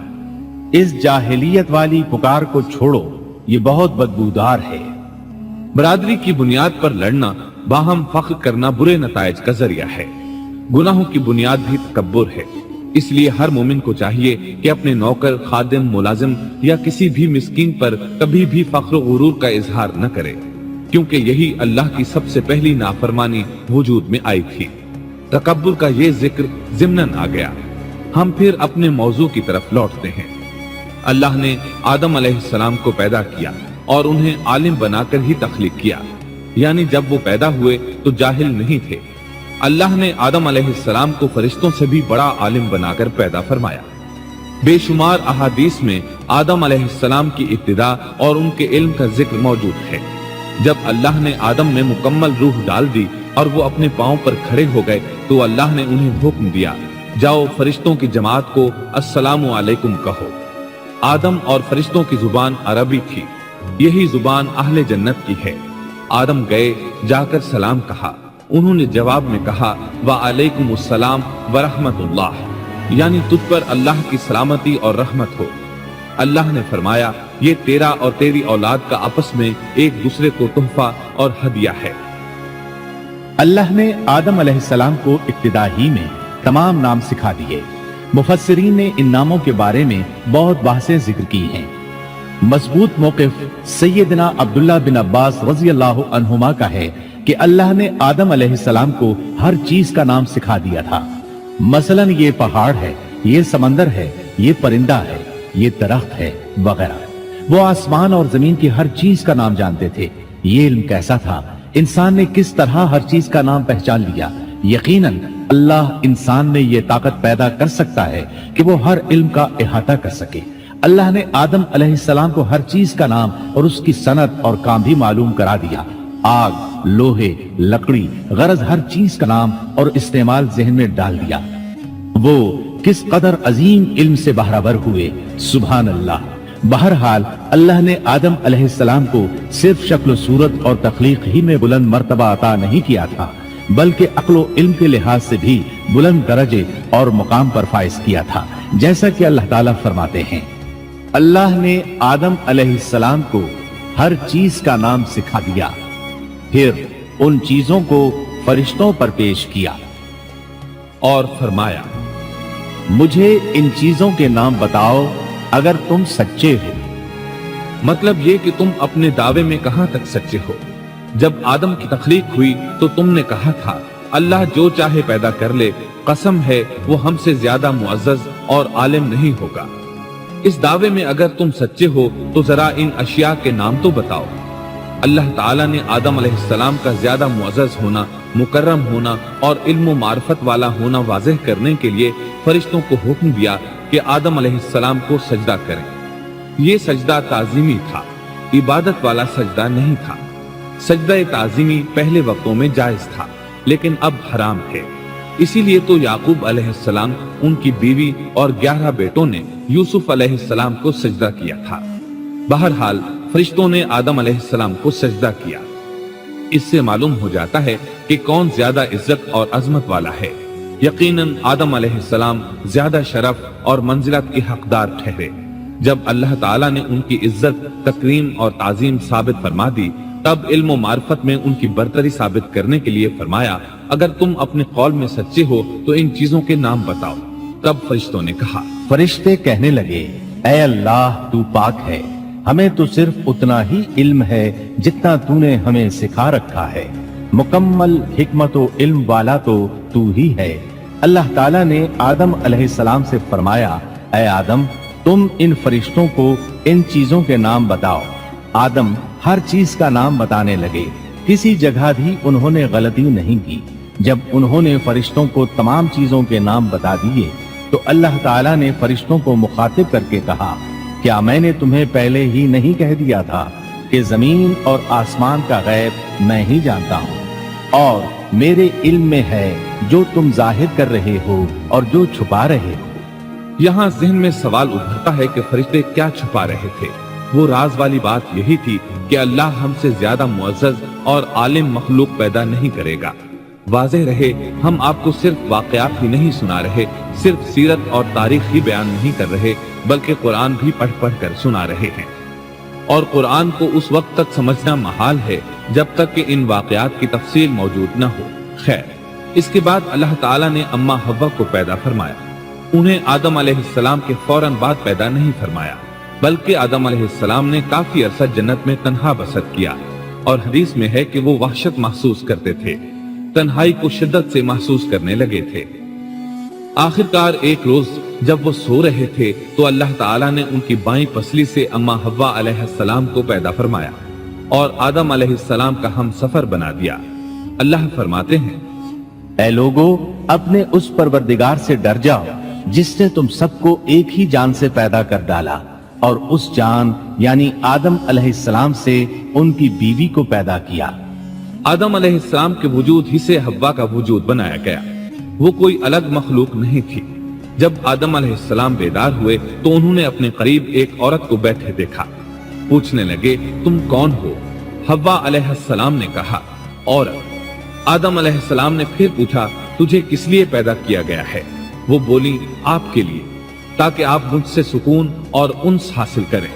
اس جاہلیت والی پکار کو چھوڑو، یہ بہت بدبودار ہے۔ برادری کی بنیاد پر لڑنا، باہم فخر کرنا برے نتائج کا ذریعہ ہے۔ گناہوں کی بنیاد بھی تکبر ہے، اس لیے ہر مومن کو چاہیے کہ اپنے نوکر، خادم، ملازم یا کسی بھی مسکین پر کبھی بھی فخر و غرور کا اظہار نہ کرے، کیونکہ یہی اللہ کی سب سے پہلی نافرمانی وجود میں آئی تھی۔ تکبر کا یہ ذکر ضمناً آ گیا۔ ہم پھر اپنے موضوع کی طرف لوٹتے ہیں۔ اللہ نے آدم علیہ السلام کو پیدا کیا اور انہیں عالم بنا کر ہی تخلیق کیا، یعنی جب وہ پیدا ہوئے تو جاہل نہیں تھے۔ اللہ نے آدم علیہ السلام کو فرشتوں سے بھی بڑا عالم بنا کر پیدا فرمایا۔ بے شمار احادیث میں آدم علیہ السلام کی ابتدا اور ان کے علم کا ذکر موجود ہے۔ جب اللہ نے آدم میں مکمل روح ڈال دی اور وہ اپنے پاؤں پر کھڑے ہو گئے تو اللہ نے انہیں حکم دیا، جاؤ فرشتوں کی جماعت کو السلام علیکم کہو۔ آدم اور فرشتوں کی زبان عربی تھی، یہی زبان اہل جنت کی ہے۔ آدم گئے، جا کر سلام کہا، انہوں نے جواب میں کہا وعلیکم السلام ورحمت اللہ، یعنی تجھ پر اللہ کی سلامتی اور رحمت ہو۔ اللہ نے فرمایا، یہ تیرا اور تیری اولاد کا آپس میں ایک دوسرے کو تحفہ اور ہدیہ ہے۔ اللہ نے آدم علیہ السلام کو ابتدا ہی میں تمام نام سکھا دیے۔ مفسرین نے ان ناموں کے بارے میں بہت بحثیں ذکر کی ہیں۔ مضبوط موقف سیدنا عبداللہ بن عباس رضی اللہ عنہما کا ہے کہ اللہ نے آدم علیہ السلام کو ہر چیز کا نام سکھا دیا تھا۔ مثلا یہ پہاڑ ہے، یہ سمندر ہے، یہ پرندہ ہے، یہ درخت ہے وغیرہ۔ وہ آسمان اور زمین کی ہر چیز کا نام جانتے تھے۔ یہ علم کیسا تھا، انسان نے کس طرح ہر چیز کا نام پہچان لیا۔ یقیناً اللہ انسان میں یہ طاقت پیدا کر سکتا ہے کہ وہ ہر علم کا احاطہ کر سکے۔ اللہ نے آدم علیہ السلام کو ہر چیز کا نام اور اس کی صنعت اور کام بھی معلوم کرا دیا۔ آگ، لوہے، لکڑی، غرض ہر چیز کا نام اور استعمال ذہن میں ڈال دیا۔ وہ کس قدر عظیم علم سے بہرہ ہوئے، سبحان اللہ۔ بہرحال اللہ نے آدم علیہ السلام کو صرف شکل و صورت اور تخلیق ہی میں بلند مرتبہ عطا نہیں کیا تھا، بلکہ عقل و علم کے لحاظ سے بھی بلند درجے اور مقام پر فائز کیا تھا، جیسا کہ اللہ تعالیٰ فرماتے ہیں، اللہ نے آدم علیہ السلام کو ہر چیز کا نام سکھا دیا، پھر ان چیزوں کو فرشتوں پر پیش کیا اور فرمایا، مجھے ان چیزوں کے نام بتاؤ اگر تم سچے ہو۔ مطلب یہ کہ تم اپنے دعوے میں کہاں تک سچے ہو۔ جب آدم کی تخلیق ہوئی تو تم نے کہا تھا اللہ جو چاہے پیدا کر لے، قسم ہے وہ ہم سے زیادہ معزز اور عالم نہیں ہوگا۔ اس دعوے میں اگر تم سچے ہو تو ذرا ان اشیاء کے نام تو بتاؤ۔ اللہ تعالیٰ نے آدم علیہ السلام کا زیادہ معزز ہونا، مکرم ہونا اور علم و معرفت والا ہونا واضح کرنے کے لیے فرشتوں کو حکم دیا کہ آدم علیہ السلام کو سجدہ کریں۔ یہ سجدہ تعظیمی تھا، عبادت والا سجدہ نہیں تھا۔ سجدہ تعظیمی پہلے وقتوں میں جائز تھا، لیکن اب حرام ہے۔ اسی لیے تو یعقوب علیہ السلام، ان کی بیوی اور 11 بیٹوں نے یوسف علیہ السلام کو سجدہ کیا تھا۔ بہرحال فرشتوں نے آدم علیہ السلام کو سجدہ کیا۔ اس سے معلوم ہو جاتا ہے کہ کون زیادہ عزت اور عظمت والا ہے۔ یقیناً آدم علیہ السلام زیادہ شرف اور منزلت کے حقدار ٹھہرے۔ جب اللہ تعالیٰ نے ان کی عزت، تکریم اور تعظیم ثابت فرما دی، تب علم و معرفت میں ان کی برتری ثابت کرنے کے لیے فرمایا اگر تم اپنے قول میں سچے ہو تو ان چیزوں کے نام بتاؤ۔ تب فرشتوں نے کہا، فرشتے کہنے لگے، اے اللہ تو پاک ہے، ہمیں تو صرف اتنا ہی علم ہے جتنا تو نے ہمیں سکھا رکھا ہے، مکمل حکمت و علم والا تو ہی ہے۔ اللہ تعالیٰ نے آدم علیہ السلام سے فرمایا، اے آدم تم ان فرشتوں کو ان چیزوں کے نام بتاؤ۔ آدم ہر چیز کا نام بتانے لگے، کسی جگہ بھی انہوں نے غلطی نہیں کی۔ جب انہوں نے فرشتوں کو تمام چیزوں کے نام بتا دیے تو اللہ تعالیٰ نے فرشتوں کو مخاطب کر کے کہا، کیا میں نے تمہیں پہلے ہی نہیں کہہ دیا تھا کہ زمین اور آسمان کا غیب میں ہی جانتا ہوں، اور میرے علم میں ہے جو تم ظاہر کر رہے ہو اور جو چھپا رہے ہو۔ یہاں ذہن میں سوال ابھرتا ہے کہ فرشتے کیا چھپا رہے تھے؟ وہ راز والی بات یہی تھی کہ اللہ ہم سے زیادہ معزز اور عالم مخلوق پیدا نہیں کرے گا۔ واضح رہے، ہم آپ کو صرف واقعات ہی نہیں سنا رہے، صرف سیرت اور تاریخ ہی بیان نہیں کر رہے، بلکہ قرآن بھی پڑھ پڑھ کر سنا رہے ہیں۔ اور قرآن کو اس وقت تک سمجھنا محال ہے جب تک کہ ان واقعات کی تفصیل موجود نہ ہو۔ خیر، اس کے بعد اللہ تعالیٰ نے اماں حوا کو پیدا فرمایا۔ انہیں آدم علیہ السلام کے فوراً بعد پیدا نہیں فرمایا، بلکہ آدم علیہ السلام نے کافی عرصہ جنت میں تنہا بسر کیا، اور حدیث میں ہے کہ وہ وحشت محسوس کرتے تھے، تنہائی کو شدت سے محسوس کرنے لگے تھے۔ آخرکار ایک روز جب وہ سو رہے تھے تو اللہ تعالیٰ نے ان کی بائیں پسلی سے اماں حوا علیہ السلام کو پیدا فرمایا اور آدم علیہ السلام کا ہم سفر بنا دیا۔ اللہ فرماتے ہیں، اے لوگو اپنے اس پروردگار سے ڈر جاؤ جس نے تم سب کو ایک ہی جان سے پیدا کر ڈالا، اور اس جان یعنی آدم علیہ السلام سے ان کی بیوی کو پیدا کیا۔ آدم علیہ السلام کے وجود ہی سے حوا کا وجود بنایا گیا، وہ کوئی الگ مخلوق نہیں تھی۔ جب آدم علیہ السلام بیدار ہوئے تو انہوں نے اپنے قریب ایک عورت کو بیٹھے دیکھا، پوچھنے لگے، تم کون ہو؟ حوا علیہ السلام نے کہا، عورت۔ آدم علیہ السلام نے پھر پوچھا، تجھے کس لیے پیدا کیا گیا ہے؟ وہ بولی، آپ کے لیے، تاکہ آپ مجھ سے سکون اور انس حاصل کریں۔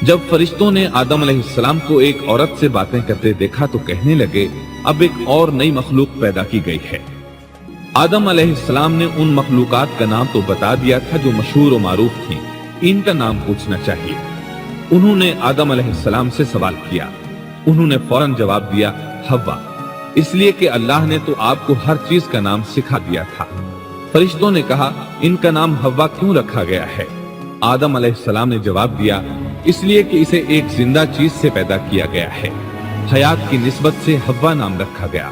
جب فرشتوں نے آدم علیہ السلام کو ایک عورت سے باتیں کرتے دیکھا تو کہنے لگے، اب ایک اور نئی مخلوق پیدا کی گئی ہے۔ آدم علیہ السلام نے ان مخلوقات کا نام تو بتا دیا تھا جو مشہور و معروف تھیں، ان کا نام پوچھنا چاہیے۔ انہوں نے آدم علیہ السلام سے سوال کیا، انہوں نے فوراً جواب دیا، حوا، اس لیے کہ اللہ نے تو آپ کو ہر چیز کا نام سکھا دیا تھا۔ فرشتوں نے کہا، ان کا نام حوا کیوں رکھا گیا ہے؟ آدم علیہ السلام نے جواب دیا، اس لیے کہ اسے ایک زندہ چیز سے پیدا کیا گیا ہے، حیات کی نسبت سے حوا نام رکھا گیا۔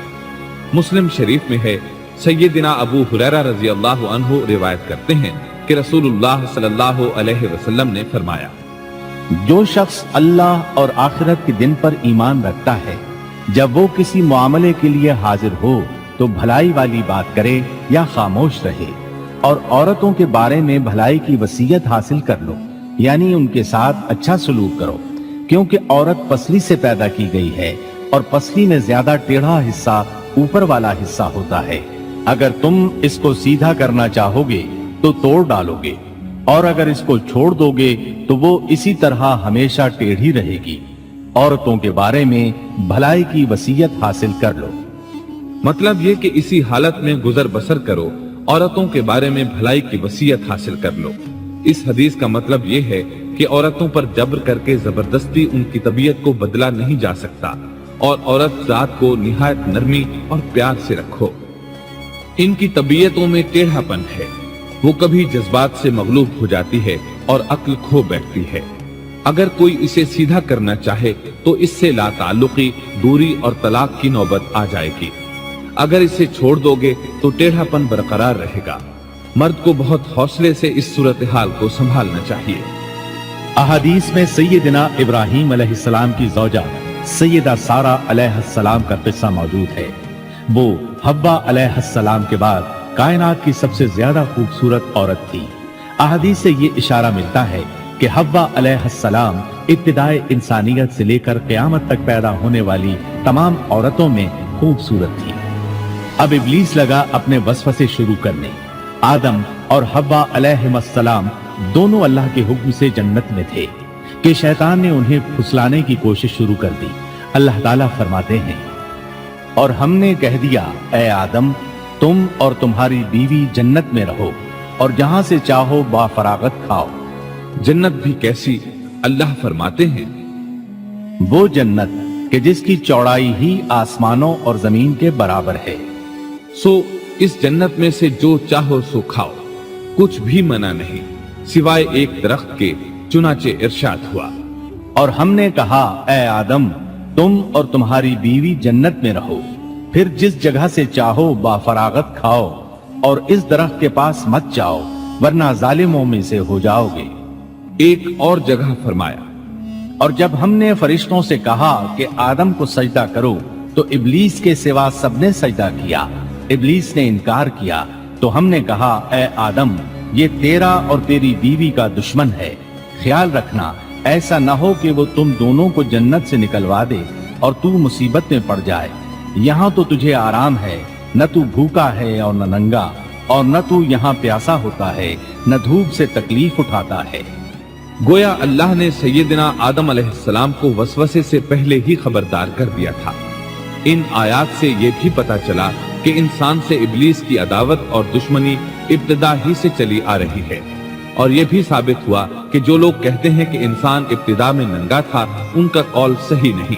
مسلم شریف میں ہے، سیدنا ابو ہریرہ رضی اللہ عنہ روایت کرتے ہیں کہ رسول اللہ صلی اللہ علیہ وسلم نے فرمایا، جو شخص اللہ اور آخرت کے دن پر ایمان رکھتا ہے، جب وہ کسی معاملے کے لیے حاضر ہو تو بھلائی والی بات کرے یا خاموش رہے، اور عورتوں کے بارے میں بھلائی کی وصیت حاصل کر لو، یعنی ان کے ساتھ اچھا سلوک کرو، کیونکہ عورت پسلی سے پیدا کی گئی ہے اور پسلی میں زیادہ ٹیڑھا حصہ اوپر والا حصہ ہوتا ہے۔ اگر تم اس کو سیدھا کرنا چاہو گے تو توڑ ڈالو گے، اور اگر اس کو چھوڑ دو گے تو وہ اسی طرح ہمیشہ ٹیڑھی رہے گی۔ عورتوں کے بارے میں بھلائی کی وصیت حاصل کر لو۔ مطلب یہ کہ اسی حالت میں گزر بسر کرو، عورتوں کے بارے میں بھلائی کی وصیت حاصل کر لو۔ اس حدیث کا مطلب یہ ہے کہ عورتوں پر جبر کر کے زبردستی ان کی طبیعت کو بدلا نہیں جا سکتا، اور عورت ذات کو نہایت نرمی اور پیار سے رکھو۔ ان کی طبیعتوں میں ٹیڑھا پن ہے، وہ کبھی جذبات سے مغلوب ہو جاتی ہے اور عقل کھو بیٹھتی ہے۔ اگر کوئی اسے سیدھا کرنا چاہے تو اس سے لا تعلقی، دوری اور طلاق کی نوبت آ جائے گی۔ اگر اسے چھوڑ دو گے تو ٹیڑھا پن برقرار رہے گا۔ مرد کو بہت حوصلے سے اس صورتحال کو سنبھالنا چاہیے۔ احادیث میں سیدنا ابراہیم علیہ السلام کی زوجہ سیدہ سارہ علیہ السلام کا قصہ موجود ہے۔ وہ حوا علیہ السلام کے بعد کائنات کی سب سے زیادہ خوبصورت عورت تھی۔ احادیث سے یہ اشارہ ملتا ہے کہ حوا علیہ السلام ابتدائے انسانیت سے لے کر قیامت تک پیدا ہونے والی تمام عورتوں میں خوبصورت تھی۔ اب ابلیس لگا اپنے وسوسے شروع کرنے۔ آدم اور حوا علیہ السلام दोनों अल्लाह के हुक्म से जन्नत में थे कि शैतान ने उन्हें फुसलाने की कोशिश शुरू कर दी। अल्लाह ताला फरमाते हैं, और हमने कह दिया, ऐ आदम, तुम और तुम्हारी बीवी जन्नत में रहो और जहां से चाहो बाफरागत खाओ। जन्नत भी कैसी? अल्लाह फरमाते हैं, वो जन्नत कि जिसकी चौड़ाई ही आसमानों और जमीन के बराबर है। सो इस जन्नत में से जो चाहो सो खाओ, कुछ भी मना नहीं, सिवाय एक दरख्त के, चुनाचे इरशाद हुआ। और हमने कहा, ऐ आदम, तुम और तुम्हारी बीवी जन्नत में रहो, फिर जिस जगह से चाहो बाफरागत खाओ और इस दरख्त के पास मत जाओ, वरना जालिमों में से हो जाओगे। एक और जगह फरमाया, और जब हमने फरिश्तों से कहा कि आदम को सजदा करो, तो इब्लीस के सिवा सबने सजदा किया। इब्लीस ने इनकार किया, तो हमने कहा, ऐ आदम, ये तेरा और तेरी बीवी का दुश्मन है, ख्याल रखना ऐसा न हो कि वो तुम दोनों को जन्नत से निकलवा दे और तू मुसीबत में पड़ जाए। यहाँ तो तुझे आराम है, न तू भूखा है और न नंगा, और न तू यहाँ प्यासा होता है, न धूप से तकलीफ उठाता है। गोया अल्लाह ने सैयदना आदम अलैहिस्सलाम को वसवसे से पहले ही खबरदार कर दिया था। इन आयात से ये भी पता चला कि इंसान से इब्लीस की अदावत और दुश्मनी इब्तिदा ही से चली आ रही है, और ये भी साबित हुआ कि जो लोग कहते हैं कि इंसान इब्तिदा में नंगा था, उनका कौल सही नहीं,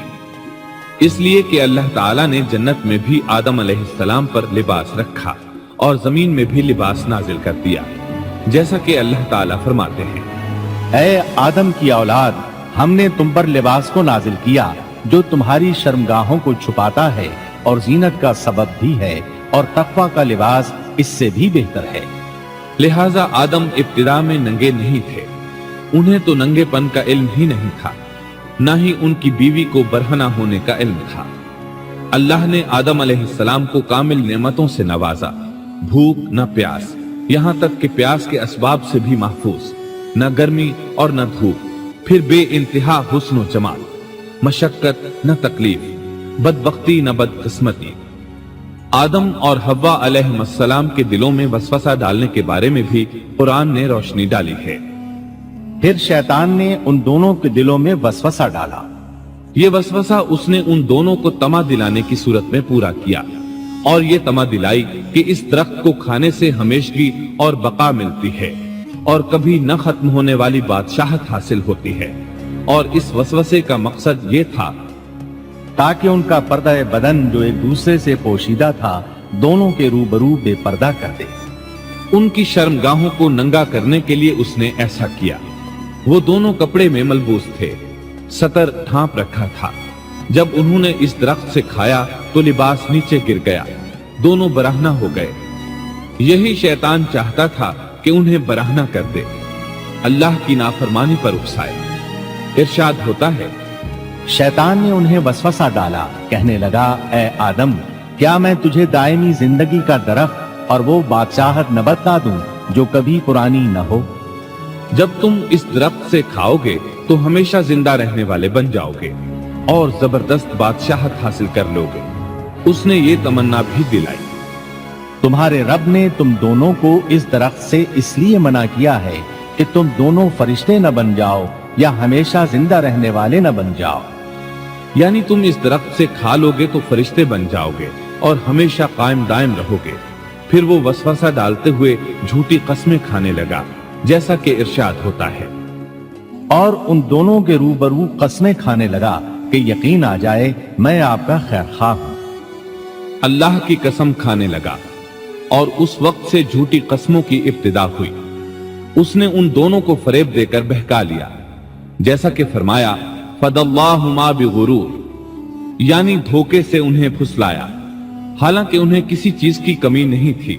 इसलिए कि अल्लाह ताला ने जन्नत में भी आदम अलैहिस्सलाम पर लिबास रखा और जमीन में भी लिबास नाजिल कर दिया, जैसा कि अल्लाह ताला फरमाते हैं, ऐ आदम की औलाद, हमने तुम पर लिबास को नाजिल किया जो तुम्हारी शर्मगाहों को छुपाता है और जीनत का सबब भी है, और तकवा का लिबास इससे भी बेहतर है। लिहाजा आदम इब्तिदा में नंगे नहीं थे, उन्हें तो नंगेपन का इल्म ही नहीं था, न ही उनकी बीवी को बरहना होने का इल्म था। अल्लाह ने आदम अलैहिस्सलाम को कामिल नेमतों से नवाजा, भूख न प्यास, यहाँ तक कि प्यास के असबाब से भी महफूज, न गर्मी और न धूप, फिर बे इंतहा हुस्न व जमाल, मशक्कत न तकलीफ, बदबख्ती न बदकिस्मती। आदम और हव्वा अलैहिस्सलाम के दिलों में वसवसा डालने के बारे में भी कुरान ने रोशनी डाली है। फिर शैतान ने उन दोनों के दिलों में वसवसा डाला। ये वसवसा उसने उन दोनों को तमा दिलाने की सूरत में पूरा किया, और ये तमा दिलाई कि इस दरख्त को खाने से हमेशगी और बका मिलती है और कभी न खत्म होने वाली बादशाहत हासिल होती है। और इस वसवसे का मकसद ये था ताकि उनका पर्दा बदन जो एक दूसरे से पोशीदा था, दोनों के रूबरू बेपर्दा कर दे। उनकी शर्मगाहों को नंगा करने के लिए उसने ऐसा किया। वो दोनों कपड़े में मलबूस थे, सतर ढांप रखा था। जब उन्होंने इस दरख्त से खाया तो लिबास नीचे गिर गया, दोनों बराहना हो गए। यही शैतान चाहता था कि उन्हें बराहना कर दे, अल्लाह की नाफरमानी पर उकसाए। इरशाद होता है, शैतान ने उन्हें वसवसा डाला, कहने लगा, ऐ आदम, क्या मैं तुझे दायमी जिंदगी का दरख्त और वो बादशाहत न बता दूं जो कभी पुरानी न हो? जब तुम इस दरख्त से खाओगे तो हमेशा जिंदा रहने वाले बन जाओगे और जबरदस्त बादशाहत हासिल कर लोगे। उसने ये तमन्ना भी दिलाई। तुम्हारे रब ने तुम दोनों को इस दरख्त से इसलिए मना किया है कि तुम दोनों फरिश्ते न बन जाओ या हमेशा जिंदा रहने वाले न बन जाओ। यानी तुम इस दरख्त से खा लोगे तो फरिश्ते बन जाओगे और हमेशा कायम दायम रहोगे। फिर वो वसवसा डालते हुए झूठी कस्में खाने लगा, जैसा कि इरशाद होता है, और उन दोनों के रूबरू कस्में खाने लगा कि यकीन आ जाए मैं आपका खैरख्वाह हूं। अल्लाह की कसम खाने लगा और उस वक्त से झूठी कस्मों की इब्तिदा हुई। उसने उन दोनों को फरेब देकर बहका लिया, जैसा कि फरमाया, फदल्लाहुमा बिगुरूर, यानी धोखे से उन्हें फुसलाया, हालांकि उन्हें किसी चीज की कमी नहीं थी।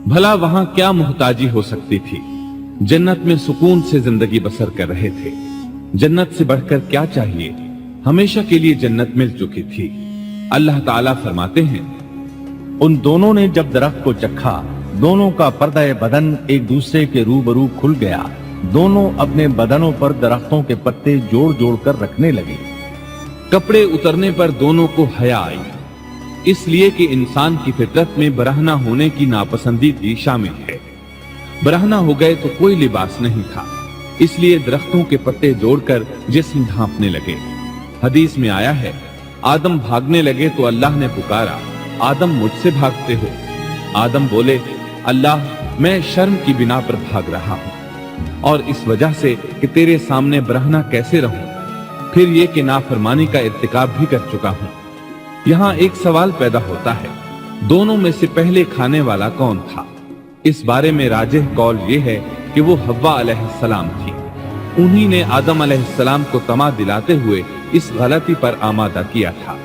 भला वहां क्या मुहताजी हो सकती थी? जन्नत में सुकून से जिंदगी बसर कर रहे थे। जन्नत से बढ़कर क्या चाहिए? हमेशा के लिए जन्नत मिल चुकी थी। अल्लाह ताला फरमाते हैं, उन दोनों ने जब दरख्त को चखा, दोनों का पर्दा बदन एक दूसरे के रूबरू खुल गया। दोनों अपने बदनों पर दरख्तों के पत्ते जोड़ जोड़ कर रखने लगे। कपड़े उतरने पर दोनों को हया आई, इसलिए कि इंसान की फितरत में बराहना होने की नापसंदीदगी शामिल है। बरहना हो गए तो कोई लिबास नहीं था, इसलिए दरख्तों के पत्ते जोड़कर जिस्म ढांपने लगे। हदीस में आया है, आदम भागने लगे तो अल्लाह ने पुकारा, आदम मुझसे भागते हो? आदम बोले, अल्लाह मैं शर्म की बिना पर भाग रहा हूँ और इस वजह से कि तेरे सामने बरहना कैसे रहूं, फिर ये कि नाफरमानी का इर्तिकाब भी कर चुका हूँ। यहाँ एक सवाल पैदा होता है, दोनों में से पहले खाने वाला कौन था? इस बारे में राजिह कौल ये है कि वो हव्वा अलैहिस्सलाम थी। उन्हीं ने आदम अलैहिस्सलाम को तमा दिलाते हुए इस गलती पर आमादा किया था,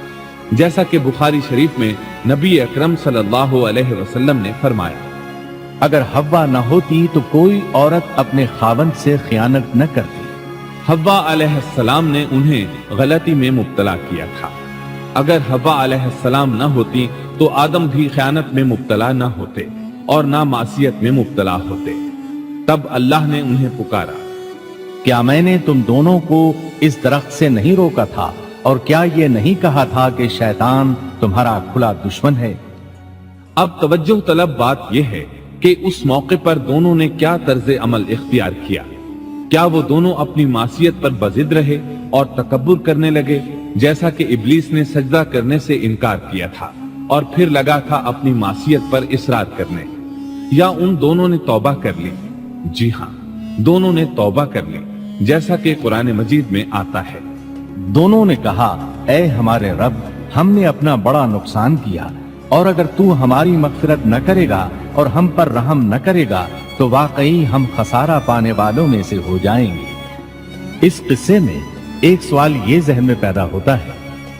जैसा कि बुखारी शरीफ में नबी अकरम सल्लल्लाहु अलैहि वसल्लम ने फरमाया, अगर हव्वा न होती तो कोई औरत अपने खावंद से खियानत न करती। हव्वा अलैहिस्सलाम ने उन्हें गलती में मुब्तला किया था। अगर हव्वा अलैहिस्सलाम न होती तो आदम भी खयानत में मुब्तला न होते और ना मासियत में मुब्तला होते। तब अल्लाह ने उन्हें पुकारा, क्या मैंने तुम दोनों को इस दरख्त से नहीं रोका था? और क्या ये नहीं कहा था कि शैतान तुम्हारा खुला दुश्मन है? अब तवज्जो तलब बात यह है कि उस मौके पर दोनों ने क्या तर्ज अमल इख्तियार किया। क्या वो दोनों अपनी मासियत पर बजिद रहे और तकब्बुर करने लगे, जैसा कि इब्लीस ने सजदा करने से इनकार किया था और फिर लगा था अपनी मासियत पर इसरार करने, या उन दोनों ने तौबा कर ली? जी हाँ, दोनों ने तौबा कर ली, जैसा कि कुरान मजीद में आता है। दोनों ने कहा, ऐ हमारे रब, हमने अपना बड़ा नुकसान किया और अगर तू हमारी मगफिरत न करेगा और हम पर रहम न करेगा तो वाकई हम खसारा पाने वालों में से हो जाएंगे। इस किस्से में एक सवाल ये जहन में पैदा होता है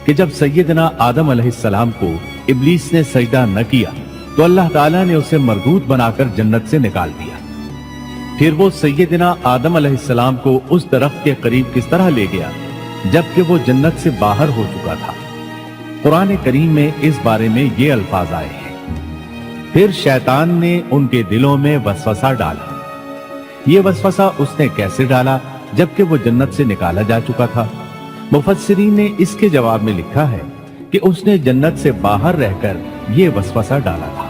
कि जब सैयदना आदम अलैहिस्सलाम को इब्लीस ने सजदा न किया तो अल्लाह ताला ने उसे मरदूद बनाकर जन्नत से निकाल दिया। फिर वो सैयदना आदम अलैहिस्सलाम को उस दरख्त के करीब किस तरह ले गया जबकि वो जन्नत से बाहर हो चुका था? कुरान करीम में इस बारे में ये अल्फाज आए हैं, फिर शैतान ने उनके दिलों में वसवसा डाला। ये वसवसा उसने कैसे डाला जबकि वो जन्नत से निकाला जा चुका था? मुफस्सिरीन ने इसके जवाब में लिखा है कि उसने जन्नत से बाहर रहकर ये वसवसा डाला था।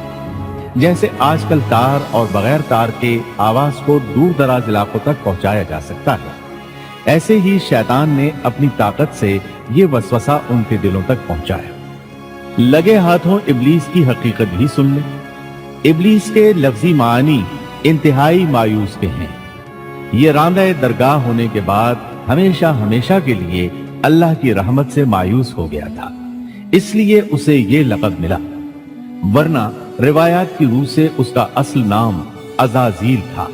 जैसे आजकल तार और बगैर तार के आवाज को दूर दराज इलाकों तक पहुंचाया जा सकता है, ऐसे ही शैतान ने अपनी ताकत से ये वसवसा उनके दिलों तक पहुंचाया। लगे हाथों इब्लीस की हकीकत भी सुन ले। इब्लीस के लफ्जी मानी इंतहाई मायूस के हैं। ये रांदा दरगाह होने के बाद हमेशा हमेशा के लिए अल्लाह की रहमत से मायूस हो गया था, इसलिए उसे ये लक़ब मिला, वरना रिवायात की रूह से उसका असल नाम अज़ाज़ील था।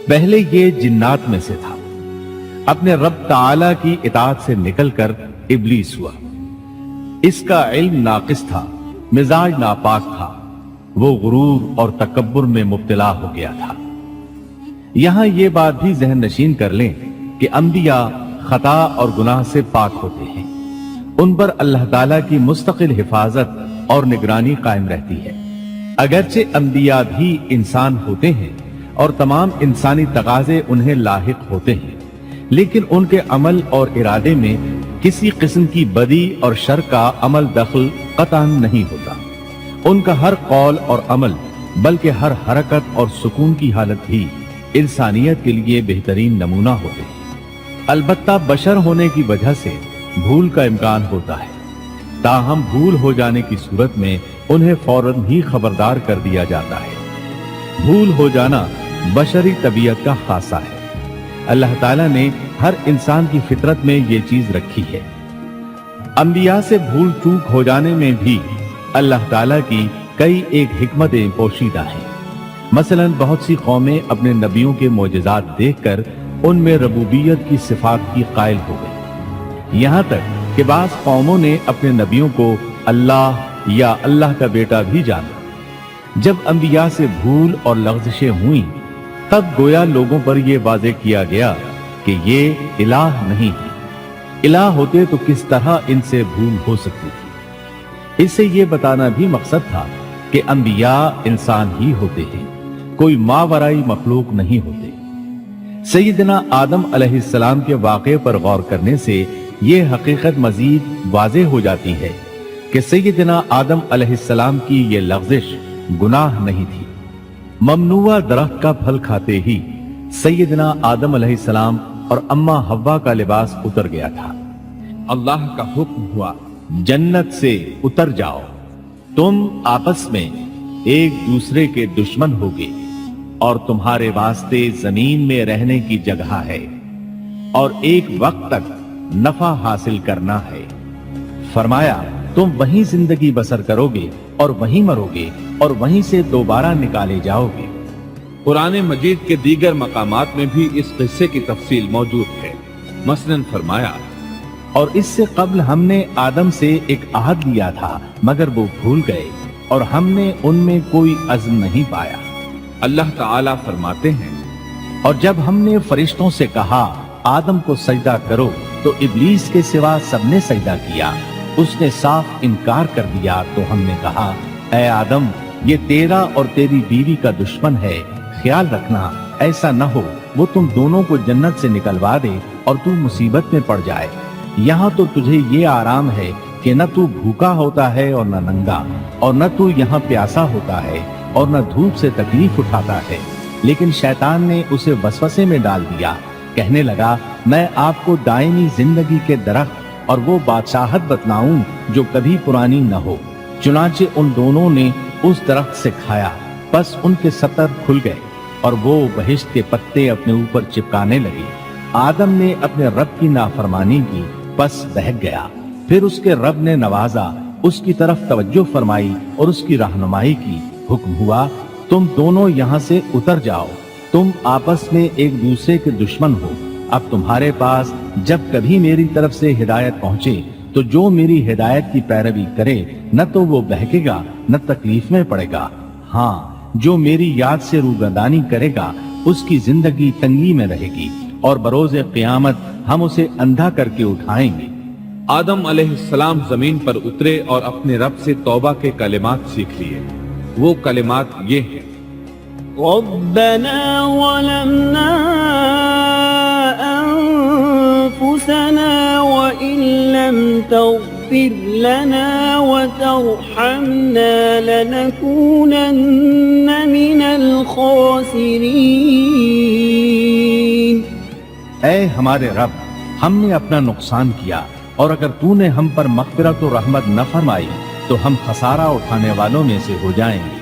पहले ये जिन्नात में से था। अपने रब ताला की इताअत से निकलकर इब्लीस हुआ। इसका इल्म नाकिस था, मिजाज नापाक था, वो गुरूर और तकब्बुर में मुब्तला हो गया था। यहां ये बात भी जहन नशीन कर लें कि अंबिया खता और गुनाह से पाक होते हैं, उन पर अल्लाह ताला की मुस्तकिल हिफाजत और निगरानी कायम रहती है। अगरचे अंबिया भी इंसान होते हैं और तमाम इंसानी तकाजे उन्हें लाहिक होते हैं, लेकिन उनके अमल और इरादे में किसी किस्म की बदी और शर का अमल दखल कतन नहीं होता। उनका हर कौल और अमल बल्कि हर हरकत और सुकून की हालत भी इंसानियत के लिए बेहतरीन नमूना होते हैं। अलबत्ता बशर होने की वजह से भूल का इम्कान होता है, ताहम भूल हो जाने की सूरत में उन्हें फौरन ही खबरदार कर दिया जाता है। भूल हो जाना बशरी तबीयत का खासा है। अल्लाह ताला ने हर इंसान की फितरत में ये चीज रखी है। अंबिया से भूल चूक हो जाने में भी अल्लाह ताला की कई एक हिकमतें पोशीदा हैं। मसलन बहुत सी कौमें अपने नबियों के मोजज़ात देखकर उनमें रबूबियत की सिफात की कायल हो गई। यहाँ तक कि बाज़ कौमों ने अपने नबियों को अल्लाह या अल्लाह का बेटा भी जाना। जब अंबिया से भूल और लग़ज़िशें हुई तब गोया लोगों पर यह वाज़ेह किया गया कि ये इलाह नहीं है। इलाह होते तो किस तरह इनसे भूल हो सकती थी। इससे यह बताना भी मकसद था कि अंबिया इंसान ही होते हैं, कोई मावराई मखलूक नहीं होते। सैयदना आदम अलैहिस्सलाम के वाक़े पर गौर करने से यह हकीकत मजीद वाज़ेह हो जाती है कि सैयदना आदम अलैहिस्सलाम की यह लग़ज़िश गुनाह नहीं थी। ममनुआ दरख्त का फल खाते ही सैयदना आदम अलैहिस्सलाम और अम्मा हव्वा का लिबास उतर गया था। अल्लाह का हुक्म हुआ, जन्नत से उतर जाओ, तुम आपस में एक दूसरे के दुश्मन होगे और तुम्हारे वास्ते जमीन में रहने की जगह है और एक वक्त तक नफा हासिल करना है। फरमाया, तुम वहीं जिंदगी बसर करोगे और वहीं मरोगे और वहीं से दोबारा निकाले जाओगे। कुरान मजीद के दीगर मकामात में भी इस किस्से की तफसील मौजूद है। मसलन फरमाया, और इससे कब्ल हमने आदम से एक अहद लिया था मगर वो भूल गए और हमने उनमें कोई अज़्म नहीं पाया। अल्लाह ताला फरमाते हैं, और जब हमने फरिश्तों से कहा आदम को सजदा करो तो इब्लीस के सिवा सबने सजदा किया। उसने साफ इनकार कर दिया तो हमने कहा, ऐ आदम, ये तेरा और तेरी बीवी का दुश्मन है, ख्याल रखना ऐसा न हो वो तुम दोनों को जन्नत से निकलवा दे और तू मुसीबत में पड़ जाए। यहाँ तो तुझे ये आराम है कि न तू भूखा होता है और न नंगा, और न तू यहाँ प्यासा होता है और न धूप से तकलीफ उठाता है। लेकिन शैतान ने उसे वसवसे में डाल दिया, कहने लगा, मैं आपको दायमी जिंदगी के दरख्त और वो बादशाहत बतलाऊं जो कभी पुरानी न हो। चुनाचे उन दोनों ने उस दरख्त से खाया, बस उनके सतर खुल गए और वो बहिश्त के पत्ते अपने ऊपर चिपकाने लगे। आदम ने अपने रब की नाफरमानी की, बस बहक गया। फिर उसके रब ने नवाजा, उसकी तरफ तवज्जो फरमाई और उसकी रहनुमाई की। हुक्म हुआ, तुम दोनों यहाँ से उतर जाओ, तुम आपस में एक दूसरे के दुश्मन हो। अब तुम्हारे पास जब कभी मेरी तरफ से हिदायत पहुंचे तो जो मेरी हिदायत की पैरवी करे न तो वो बहकेगा न तकलीफ में पड़ेगा। हाँ, जो मेरी याद से रूगर्दानी करेगा उसकी जिंदगी तंगी में रहेगी और बरोज़े क़यामत हम उसे अंधा करके उठाएंगे। आदम अलैहिस्सलाम जमीन पर उतरे और अपने रब से तौबा के कलिमात सीख लिए। वो कलिमात ये हैं, रब्बना वलमना अनफुसना व इन लम तग़फिर लना व तरहमना लनकूनन्न मिनल खासिरीन। ऐ हमारे रब, हमने अपना नुकसान किया और अगर तूने हम पर मग़फ़िरत और रहमत न फरमाई तो हम खसारा उठाने वालों में से हो जाएंगे।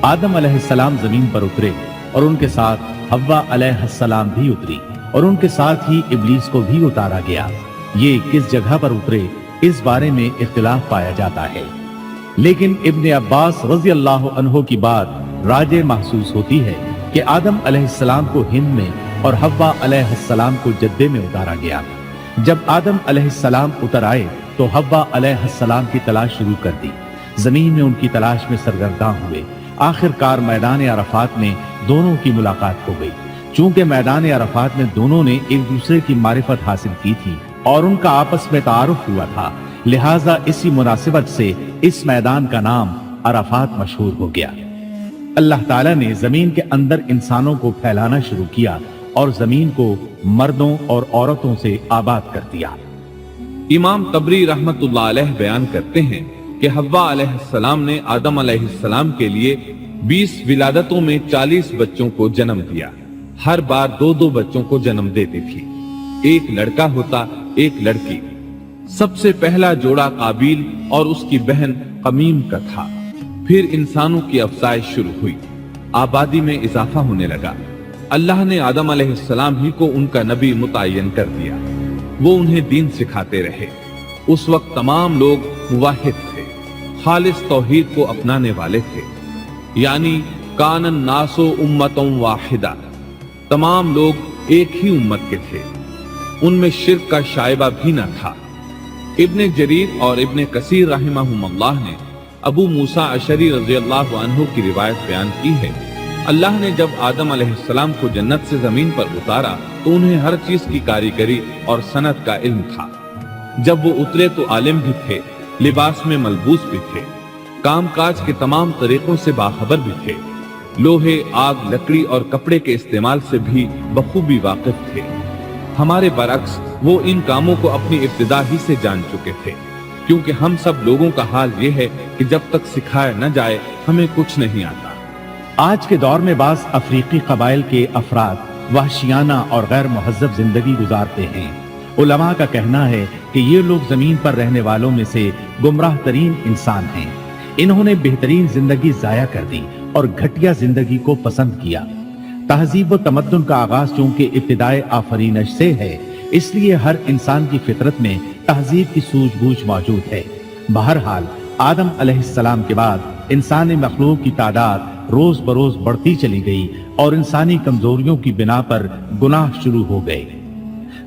आदम अलैहिस्सलाम जमीन पर उतरे और उनके साथ हव्वा अलैहिस्सलाम भी उतरी और उनके साथ ही इब्लीस को भी उतारा गया। ये किस जगह पर उतरे इस बारे में इख्तिलाफ पाया जाता है, लेकिन इब्ने अब्बास रज़ी अल्लाह अन्हु की बात राजे महसूस होती है कि आदम अलैहिस्सलाम को हिंद में और हव्वा अलैहिस्सलाम को जद्दे में उतारा गया। जब आदम अलैहिस्सलाम उतर आए तो हव्वा अलैहिस्सलाम की तलाश शुरू कर दी। जमीन में उनकी तलाश में सरगर्दां हुए। आखिरकार मैदान अरफात में दोनों की मुलाकात हो गई। चूंकि मैदान अरफात में दोनों ने एक दूसरे की मारिफत हासिल की थी और उनका आपस में तारुफ हुआ था, लिहाजा इसी मुनासिबत से इस मैदान का नाम अरफात मशहूर हो गया। अल्लाह ताला ने जमीन के अंदर इंसानों को फैलाना शुरू किया और जमीन को मर्दों और औरतों से आबाद कर दिया। इमाम तबरी रहमतुल्लाह अलैह बयान करते हैं कि हव्वा अलैहिस्सलाम ने आदम अलैहिस्सलाम के लिए 20 विलादतों में 40 बच्चों को जन्म दिया। हर बार 2-2 बच्चों को जन्म देती थी। एक लड़का होता, एक लड़की। सबसे पहला जोड़ा काबिल और उसकी बहन कमीम का था। फिर इंसानों की अफजाइश शुरू हुई, आबादी में इजाफा होने लगा। अल्लाह ने आदम अलैहिस्सलाम ही को उनका नबी मुतय्यन कर दिया। वो उन्हें दीन सिखाते रहे। उस वक्त तमाम लोग मुवाहिद थे, खालिस तौहीद को अपनाने वाले थे, यानी कानन नासो उम्मतों वाहिदा, तमाम लोग एक ही उम्मत के थे। उनमें शिर्क का शायबा भी न था। इब्ने जरीर और इब्ने कसीर रहमहुमुल्लाह ने अबू मूसा अशरी रज़ियल्लाहु अन्हु की रिवायत बयान की है, अल्लाह ने जब आदम अलैहिस्सलाम को जन्नत से जमीन पर उतारा तो उन्हें हर चीज की कारीगरी और सनत का इल्म था। जब वो उतरे तो आलिम भी थे, लिबास में मलबूस भी थे, कामकाज के तमाम तरीकों से बाखबर भी थे, लोहे, आग, लकड़ी और कपड़े के इस्तेमाल से भी बखूबी वाकिफ थे। हमारे बरक्स वो इन कामों को अपनी इब्तिदा ही से जान चुके थे, क्योंकि हम सब लोगों का हाल ये है कि जब तक सिखाया न जाए हमें कुछ नहीं आता। آج کے دور میں بعض افریقی قبائل کے افراد وحشیانہ اور غیر مہذب زندگی گزارتے ہیں۔ علماء کا کہنا ہے کہ یہ لوگ زمین پر رہنے والوں میں سے گمراہ ترین انسان ہیں۔ انہوں نے بہترین زندگی ضائع کر دی اور گھٹیا زندگی کو پسند کیا۔ تہذیب و تمدن کا آغاز چونکہ ابتدائے آفرینش سے ہے، اس لیے ہر انسان کی فطرت میں تہذیب کی سوجھ بوجھ موجود ہے۔ بہرحال آدم علیہ السلام کے بعد انسانی مخلوق کی تعداد روز بروز بڑھتی چلی گئی اور انسانی کمزوریوں کی بنا پر گناہ شروع ہو گئے۔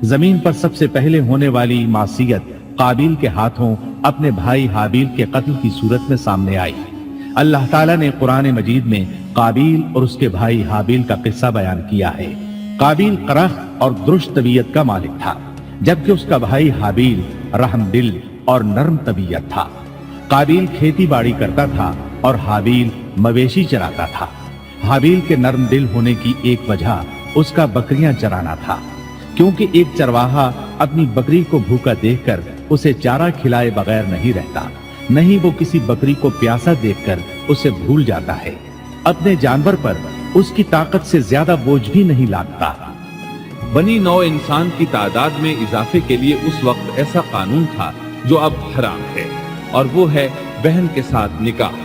زمین پر سب سے پہلے ہونے والی معصیت قابیل کے ہاتھوں اپنے بھائی حابیل کے قتل کی صورت میں سامنے آئی۔ اللہ تعالیٰ نے قرآن مجید میں قابیل اور اس کے بھائی حابیل کا قصہ بیان کیا ہے۔ قابیل قرخ اور درست طبیعت کا مالک تھا، جبکہ اس کا بھائی حابیل رحم دل اور نرم طبیعت تھا۔ قابیل کھیتی باڑی کرتا تھا اور حابیل مویشی چراتا تھا۔ حابیل کے نرم دل ہونے کی ایک وجہ اس کا بکریاں چرانا تھا، کیونکہ ایک چرواہا اپنی بکری کو بھوکا دیکھ کر اسے چارہ کھلائے بغیر نہیں رہتا، نہیں وہ کسی بکری کو پیاسا دیکھ کر اسے بھول جاتا ہے۔ اپنے جانور پر اس کی طاقت سے زیادہ بوجھ بھی نہیں لاتا۔ بنی نوع انسان کی تعداد میں اضافے کے لیے اس وقت ایسا قانون تھا جو اب حرام ہے، اور وہ ہے بہن کے ساتھ نکاح۔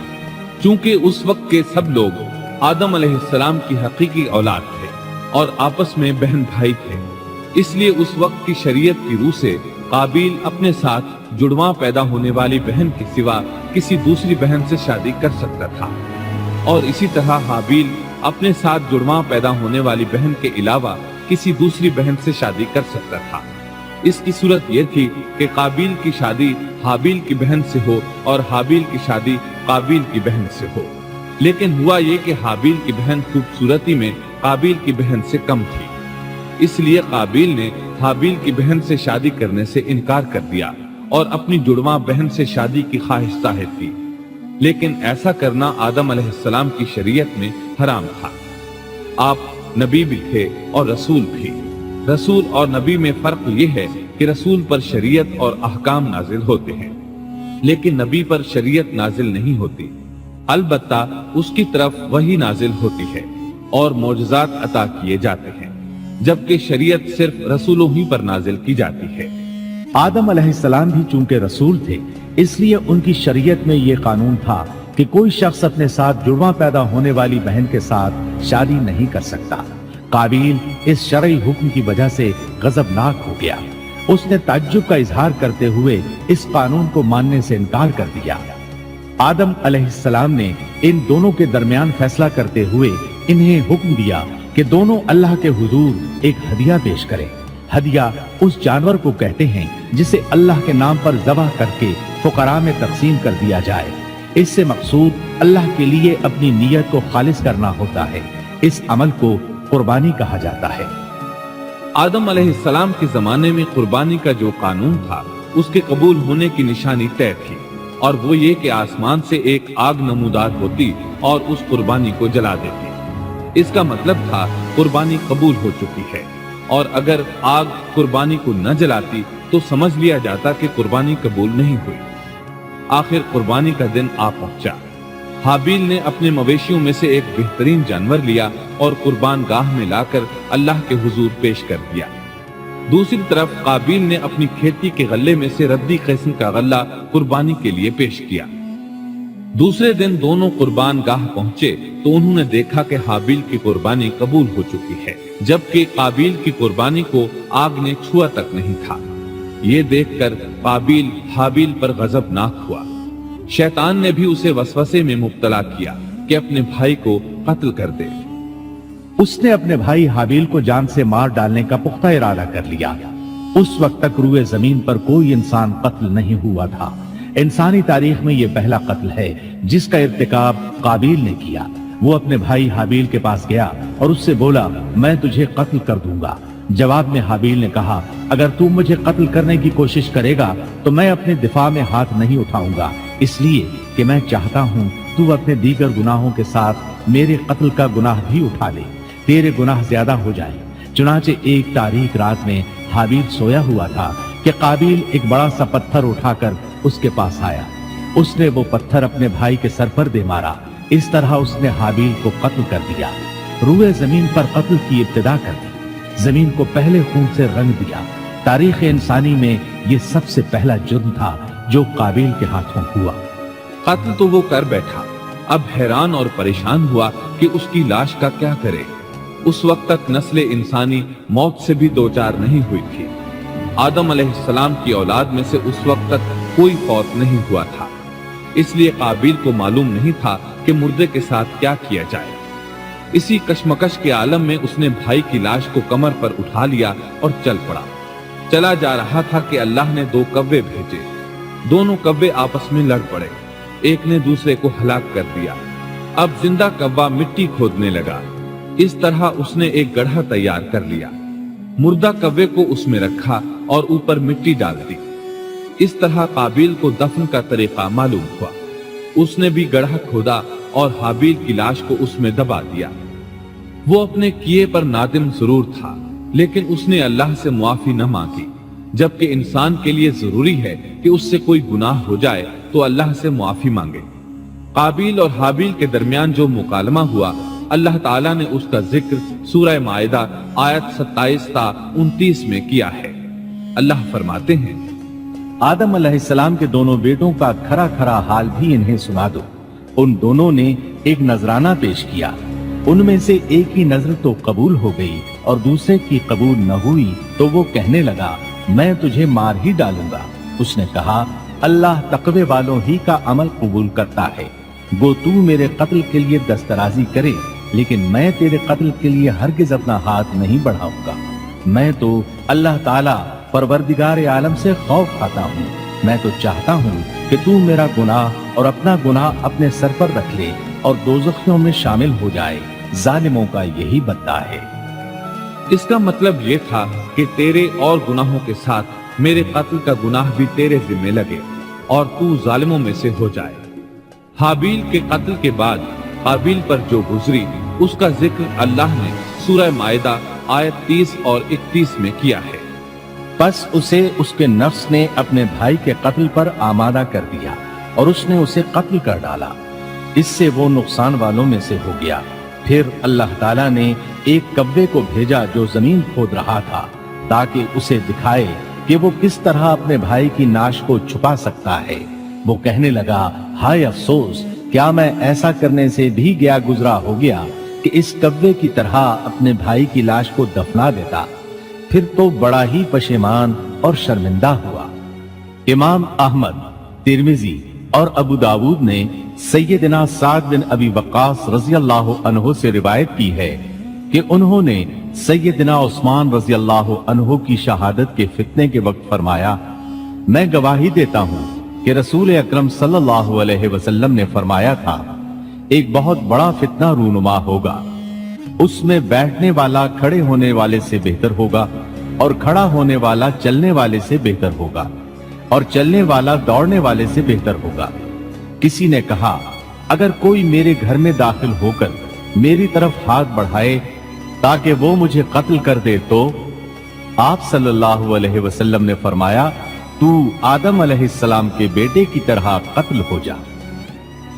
چونکہ اس وقت کے سب لوگ آدم علیہ السلام کی حقیقی اولاد تھے اور آپس میں بہن بھائی تھے، اس لیے اس وقت کی شریعت کی روح سے قابیل اپنے ساتھ جڑواں پیدا ہونے والی بہن کے سوا کسی دوسری بہن سے شادی کر سکتا تھا، اور اسی طرح حابیل اپنے ساتھ جڑواں پیدا ہونے والی بہن کے علاوہ کسی دوسری بہن سے شادی کر سکتا تھا۔ اس کی صورت یہ تھی کہ قابیل کی شادی حابیل کی بہن سے ہو اور حابیل کی شادی قابیل کی بہن سے ہو، لیکن ہوا یہ کہ حابیل کی بہن خوبصورتی میں قابیل کی بہن سے کم تھی، اس لیے قابیل نے حابیل کی بہن سے شادی کرنے سے انکار کر دیا اور اپنی جڑواں بہن سے شادی کی خواہش ظاہر کی، لیکن ایسا کرنا آدم علیہ السلام کی شریعت میں حرام تھا۔ آپ نبی بھی تھے اور رسول بھی۔ رسول اور نبی میں فرق یہ ہے کہ رسول پر شریعت اور احکام نازل ہوتے ہیں، لیکن نبی پر شریعت نازل نہیں ہوتی، البتہ اس کی طرف وحی نازل ہوتی ہے اور معجزات عطا کیے جاتے ہیں، جبکہ شریعت صرف رسولوں ہی پر نازل کی جاتی ہے۔ آدم علیہ السلام بھی چونکہ رسول تھے، اس لیے ان کی شریعت میں یہ قانون تھا کہ کوئی شخص اپنے ساتھ جڑواں پیدا ہونے والی بہن کے ساتھ شادی نہیں کر سکتا۔ قابیل اس شرعی حکم کی وجہ سے غضبناک ہو گیا۔ اس نے تعجب کا اظہار کرتے ہوئے اس قانون کو ماننے سے انکار کر دیا۔ آدم علیہ السلام نے ان دونوں کے درمیان فیصلہ کرتے ہوئے انہیں حکم دیا کہ دونوں اللہ کے حضور ایک ہدیہ پیش کریں۔ ہدیہ اس جانور کو کہتے ہیں جسے اللہ کے نام پر ذبح کر کے فقراء میں تقسیم کر دیا جائے۔ اس سے مقصود اللہ کے لیے اپنی نیت کو خالص کرنا ہوتا ہے۔ اس عمل کو قربانی کہا جاتا ہے۔ آدم علیہ السلام کے زمانے میں قربانی کا جو قانون تھا اس کے قبول ہونے کی نشانی طے تھی، اور وہ یہ کہ آسمان سے ایک آگ نمودار ہوتی اور اس قربانی کو جلا دیتی۔ اس کا مطلب تھا قربانی قبول ہو چکی ہے، اور اگر آگ قربانی کو نہ جلاتی تو سمجھ لیا جاتا کہ قربانی قبول نہیں ہوئی۔ آخر قربانی کا دن آ پہنچا۔ حابیل نے اپنے مویشیوں میں سے ایک بہترین جانور لیا اور قربان گاہ میں لا کر اللہ کے حضور پیش کر دیا۔ دوسری طرف قابیل نے اپنی کھیتی کے غلے میں سے ردی قسم کا غلہ قربانی کے لیے پیش کیا۔ دوسرے دن دونوں قربان گاہ پہنچے تو انہوں نے دیکھا کہ حابیل کی قربانی قبول ہو چکی ہے، جبکہ قابیل کی قربانی کو آگ نے چھوا تک نہیں تھا۔ یہ دیکھ کر قابیل حابیل پر غضبناک ہوا۔ شیطان نے بھی اسے وسوسے میں مبتلا کیا کہ اپنے بھائی کو قتل کر دے۔ اس نے اپنے بھائی حابیل کو جان سے مار ڈالنے کا پختہ ارادہ کر لیا۔ اس وقت تک روئے زمین پر کوئی انسان قتل نہیں ہوا تھا۔ انسانی تاریخ میں یہ پہلا قتل ہے جس کا ارتکاب قابیل نے کیا۔ وہ اپنے بھائی حابیل کے پاس گیا اور اس سے بولا، میں تجھے قتل کر دوں گا۔ جواب میں حابیل نے کہا، اگر تو مجھے قتل کرنے کی کوشش کرے گا تو میں اپنے دفاع میں ہاتھ نہیں اٹھاؤں گا، اس لیے کہ میں چاہتا ہوں تو اپنے دیگر گناہوں کے ساتھ میرے قتل کا گناہ بھی اٹھا لے، تیرے گناہ زیادہ ہو جائے۔ چنانچہ ایک تاریک رات میں حابیل سویا ہوا تھا کہ قابیل ایک بڑا سا پتھر اٹھا کر اس کے پاس آیا۔ اس نے وہ پتھر اپنے بھائی کے سر پر دے مارا، इस तरह उसने हाबील को कत्ल कर दिया। रूए जमीन पर कत्ल की इब्तिदा कर दी, जमीन को पहले खून से रंग दिया। तारीख इंसानी में ये सबसे पहला जुर्म था जो काबिल के हाथों हुआ। कत्ल तो वो कर बैठा, अब हैरान और परेशान हुआ कि उसकी लाश का क्या करे। उस वक्त तक नस्ल इंसानी मौत से भी दो चार नहीं हुई थी। आदम अलैहिस्सलाम की औलाद में से उस वक्त तक कोई फौत नहीं हुआ था, इसलिए काबिल को मालूम नहीं था कि मुर्दे के साथ क्या किया जाए। इसी कशमकश के आलम में उसने भाई की लाश को कमर पर उठा लिया और चल पड़ा। चला जा रहा था कि अल्लाह ने दो कव्वे भेजे। दोनों कव्वे आपस में लड़ पड़े, एक ने दूसरे को हलाक कर दिया। अब जिंदा कव्वा मिट्टी खोदने लगा। इस तरह उसने एक गड्ढा तैयार कर लिया, मुर्दा कव्वे को उसमें रखा और ऊपर मिट्टी डाल दी। इस तरह काबिल को दफन का तरीका मालूम हुआ। उसने भी गड्ढा खोदा और हाबील की लाश को उसमें दबा दिया। वो अपने किए पर नादिम जरूर था, लेकिन उसने अल्लाह से मुआफी न मांगी, जबकि इंसान के लिए जरूरी है कि उससे कोई गुनाह हो जाए तो अल्लाह से मुआफी मांगे। काबिल और हाबील के दरमियान जो मुकालमा हुआ, अल्लाह ताला ने उसका जिक्र सूरह माइदा आयत 27 ता 29 में किया है। अल्लाह फरमाते हैं, आदम अलैहिस्सलाम के दोनों बेटों का खरा खरा हाल भी इन्हें सुना दो। उन दोनों ने एक नजराना पेश किया, उनमें से एक की नजर तो कबूल हो गई और दूसरे की कबूल न हुई, तो वो कहने लगा, मैं तुझे मार ही डालूंगा। उसने कहा, अल्लाह तकवे वालों ही का अमल कबूल करता है। गो तू मेरे कत्ल के लिए दस्तराजी करे, लेकिन मैं तेरे कत्ल के लिए हरगिज अपना हाथ नहीं बढ़ाऊंगा। मैं तो अल्लाह ताला परवरदिगार आलम से खौफ खाता हूँ। मैं तो चाहता हूँ कि तू मेरा गुनाह और अपना गुनाह अपने सर पर रख ले और दोज़खियों में शामिल हो जाए। जालिमों का यही बदला है। इसका मतलब ये था कि तेरे और गुनाहों के साथ मेरे कत्ल का गुनाह भी तेरे जिम्मे लगे और तू जालिमों में से हो जाए। हाबील के कत्ल के बाद काबिल पर जो गुजरी, उसका जिक्र अल्लाह ने सूरह माइदा आयत 30 और 31 में किया है। बस उसे उसके नफ्स ने अपने भाई के कत्ल पर आमादा कर दिया और उसने उसे कत्ल कर डाला। इससे वो नुकसान वालों में से हो गया। फिर अल्लाह ताला ने एक कव्वे को भेजा जो जमीन खोद रहा था, ताकि उसे दिखाए कि वो किस तरह अपने भाई की नाश को छुपा सकता है। वो कहने लगा, हाय अफसोस, क्या मैं ऐसा करने से भी गया गुजरा हो गया कि इस कव्वे की तरह अपने भाई की लाश को दफना देता। फिर तो बड़ा ही पशेमान और शर्मिंदा हुआ। इमाम अहमद, तिरमिजी और अबू दाऊद ने सैयदना साद बिन अबी वक्कास रज़ी अल्लाह अन्हु से रिवायत की है कि उन्होंने सैयदना उस्मान रज़ी अल्लाह अन्हु की शहादत के फितने के वक्त फरमाया, मैं गवाही देता हूँ कि रसूल अकरम सल्लल्लाहु अलैहि वसल्लम ने फरमाया था, एक बहुत बड़ा फितना रूनुमा होगा। उसमें बैठने वाला खड़े होने वाले से बेहतर होगा और खड़ा होने वाला चलने वाले से बेहतर होगा और चलने वाला दौड़ने वाले से बेहतर होगा। किसी ने कहा, अगर कोई मेरे घर में दाखिल होकर मेरी तरफ हाथ बढ़ाए ताकि वो मुझे कत्ल कर दे, तो आप सल्लल्लाहु अलैहि वसल्लम ने फरमाया, तू आदम अलैहिस्सलाम के बेटे की तरह कत्ल हो जा।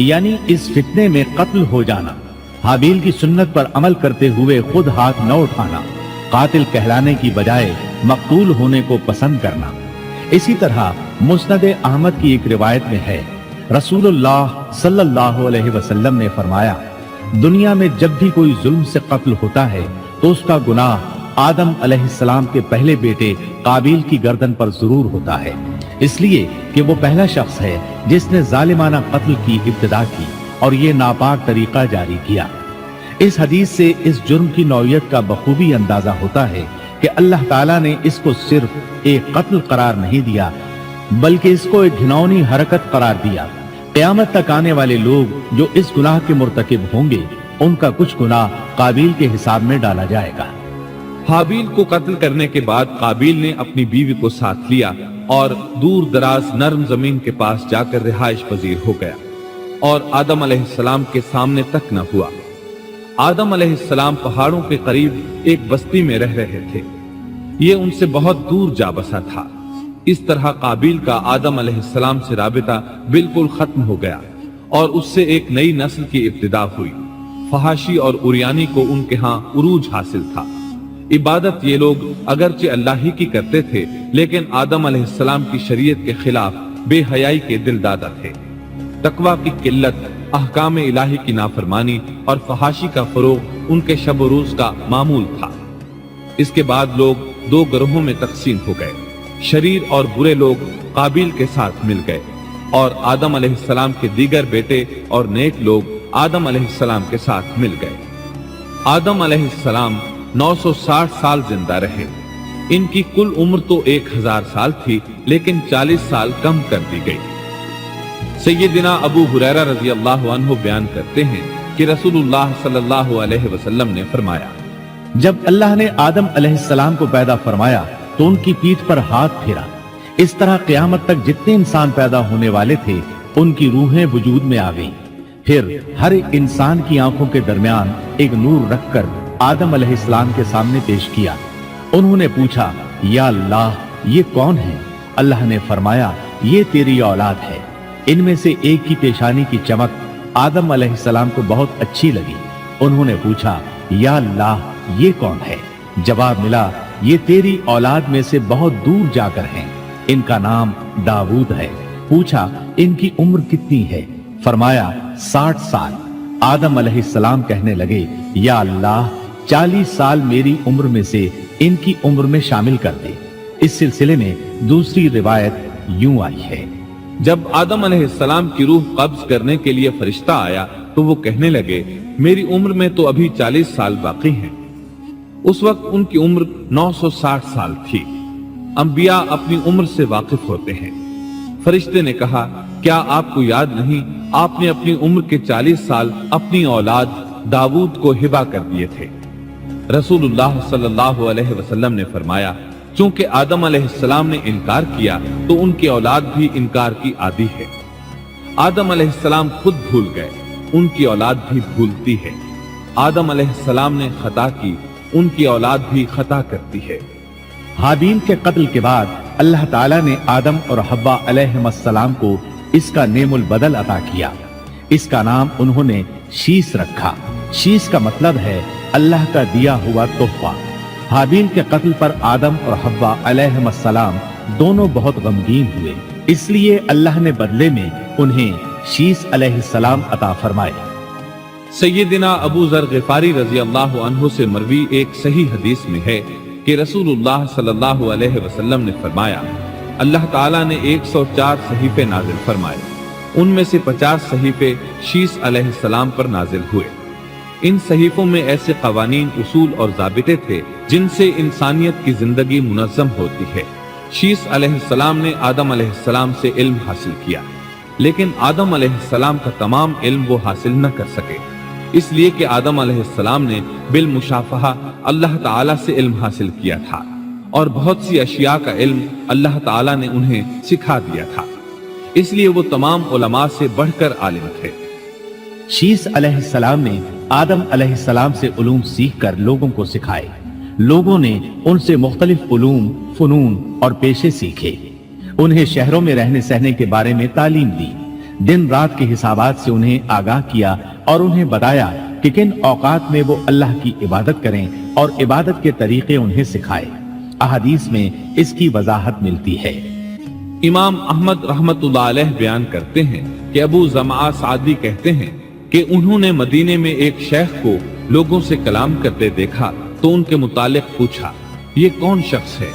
यानी इस फितने में कत्ल हो जाना, हाबील की सुन्नत पर अमल करते हुए खुद हाथ न उठाना, कातिल कहलाने की बजाय मकतूल होने को पसंद करना। इसी तरह मुस्नद अहमद की एक रिवायत में है, रसूलुल्लाह सल्लल्लाहु अलैहि वसल्लम ने फरमाया, दुनिया में जब भी कोई जुल्म से कत्ल होता है तो उसका गुनाह आदम अलैहिस्सलाम के पहले बेटे काबिल की गर्दन पर जरूर होता है, इसलिए कि वो पहला शख्स है जिसने जालिमाना कत्ल की इब्तिदा की और ये नापाक तरीका जारी किया। इस हदीस से इस जुर्म की नौयत का बखूबी अंदाजा होता है कि अल्लाह ताला ने इसको सिर्फ एक कत्ल करार नहीं दिया, बल्कि इसको एक घिनौनी हरकत करार दिया। क़यामत तक आने वाले लोग जो इस गुनाह के मुर्तकिब होंगे, उनका कुछ गुनाह काबिल के हिसाब में डाला जाएगा। हाबील को कत्ल करने के बाद काबिल ने अपनी बीवी को साथ लिया और दूर दराज नर्म जमीन के पास जाकर रिहाइश पजीर हो गया और आदम अलैहिस्सलाम के सामने तक न हुआ। आदम अलैहिस्सलाम पहाड़ों के करीब एक बस्ती में रह रहे थे। ये उनसे बहुत दूर जा बसा था। इस तरह काबिल का आदम अलैहिस्सलाम से राबिता बिल्कुल खत्म हो गया और उससे एक नई नस्ल की इब्तिदा हुई। फहाशी और उरियानी को उनके यहाँ उरूज हासिल था। इबादत ये लोग अगरचे अल्लाह ही की करते थे, लेकिन आदम अलैहिस्सलाम की शरीयत के खिलाफ बेहयाई के दिलदादा थे। तकवा की किल्लत, अहकाम इलाही की नाफरमानी और फहाशी का फरोग उनके शब रोज का मामूल था। इसके बाद लोग दो गिरोहों में तकसीम हो गए। शरीर और बुरे लोग काबिल के साथ मिल गए और आदम अलैहिस्सलाम के दीगर बेटे और नेक लोग आदम अलैहिस्सलाम के साथ मिल गए। आदम अलैहिस्सलाम 960 साल जिंदा रहे। इनकी कुल उम्र तो 1000 साल थी, लेकिन 40 साल कम कर दी गई। सैयदना अबू हुरैरा रज़ी अल्लाहु अन्हु बयान करते हैं कि रसूलुल्लाह सल्लल्लाहु अलैहि वसल्लम ने फरमाया, जब अल्लाह ने आदम अलैहिस्सलाम को पैदा फरमाया तो उनकी पीठ पर हाथ फेरा। इस तरह क़यामत तक जितने इंसान पैदा होने वाले थे उनकी रूहें वजूद में आ गईं। फिर हर एक इंसान की आंखों के दरमियान एक नूर रखकर आदम अलैहिस्सलाम के सामने पेश किया। उन्होंने पूछा, या अल्लाह, ये कौन है? अल्लाह ने फरमाया, ये तेरी औलाद है। इनमें से एक की पेशानी की चमक आदम अलैहिस्सलाम को बहुत अच्छी लगी। उन्होंने पूछा, या अल्लाह, ये कौन है? जवाब मिला, ये तेरी औलाद में से बहुत दूर जाकर हैं। इनका नाम दाऊद है। पूछा, इनकी उम्र कितनी है? फरमाया, 60 साल। आदम अलैहिस्सलाम कहने लगे, या अल्लाह, 40 साल मेरी उम्र में से इनकी उम्र में शामिल कर दे। इस सिलसिले में दूसरी रिवायत यूं आई है, जब आदम अलैहिस्सलाम की रूह कब्ज करने के लिए फरिश्ता आया तो वो कहने लगे, मेरी उम्र में तो अभी 40 साल बाकी हैं। उस वक्त उनकी उम्र 960 साल थी। अंबिया अपनी उम्र से वाकिफ होते हैं। फरिश्ते ने कहा, क्या आपको याद नहीं, आपने अपनी उम्र के 40 साल अपनी औलाद दाऊद को हिबा कर दिए थे। रसूलुल्लाह सल्लल्लाहु अलैहि वसल्लम ने फरमाया, चूंकि आदम अलैहिस्सलाम ने इनकार किया तो उनकी औलाद भी इनकार की आदी है। आदम अलैहिस्सलाम खुद भूल गए, उनकी औलाद भी भूलती है। आदम अलैहिस्सलाम ने खता की, उनकी औलाद भी खता करती है। हाबील के कत्ल के बाद अल्लाह ताला ने आदम और हव्वा अलैहिस्सलाम को इसका नेमुल बदल अता किया। इसका नाम उन्होंने शीस रखा। शीस का मतलब है अल्लाह का दिया हुआ तोहफा। हाबील के कत्ल पर आदम और हव्वा अलैहिस्सलाम दोनों बहुत गमगीन हुए, इसलिए अल्लाह ने बदले में उन्हें शीस अलैहिस्सलाम अता फरमाए। सैयदना अबू ज़र ग़िफ़ारी रज़ी अल्लाहु अन्हु से मरवी एक सही हदीस में है कि रसूलुल्लाह सल्लल्लाहु अलैहि वसल्लम ने फरमाया, अल्लाह ताला ने 104 सहीफे नाजिल फरमाए। उनमें से 50 सहीफे शीस अलैहिस्सलाम पर नाजिल हुए। इन सहीफों में ऐसे कवानीन, उसूल और ज़ाबिते थे जिनसे इंसानियत की जिंदगी मुनज़्ज़म होती है। शीस अलैहिस्सलाम ने आदम अलैहिस्सलाम से इल्म हासिल किया, लेकिन आदम अलैहिस्सलाम का तमाम इल्म वो हासिल न कर सके, इसलिए कि आदम अलैहिस्सलाम ने बिल मुशाफहा अल्लाह ताला से इल्म हासिल किया था और बहुत सी अशिया का इल्म अल्लाह ताला ने उन्हें सिखा दिया था, इसलिए वो तमाम उलमा से बढ़कर आलिम थे। शीस अलैहिस्सलाम ने आदम अलैहिस्सलाम से उलूम सीखकर लोगों को सिखाए। लोगों ने उनसे मुख्तलिफ उलूम, फुनून और पेशे सीखे। उन्हें शहरों में रहने सहने के बारे में तालीम दी। दिन रात के हिसाबात से उन्हें आगाह किया और उन्हें बताया कि किन औकात में वो अल्लाह की इबादत करें और इबादत के तरीके उन्हें सिखाए। अहादीस में इसकी वजाहत मिलती है। इमाम अहमद रहमतुल्लाह अलैह बयान करते हैं कि अबू ज़मा सादी कहते हैं कि उन्होंने मदीने में एक शेख को लोगों से कलाम करते देखा तो उनके मुतालिक पूछा, ये कौन शख्स है?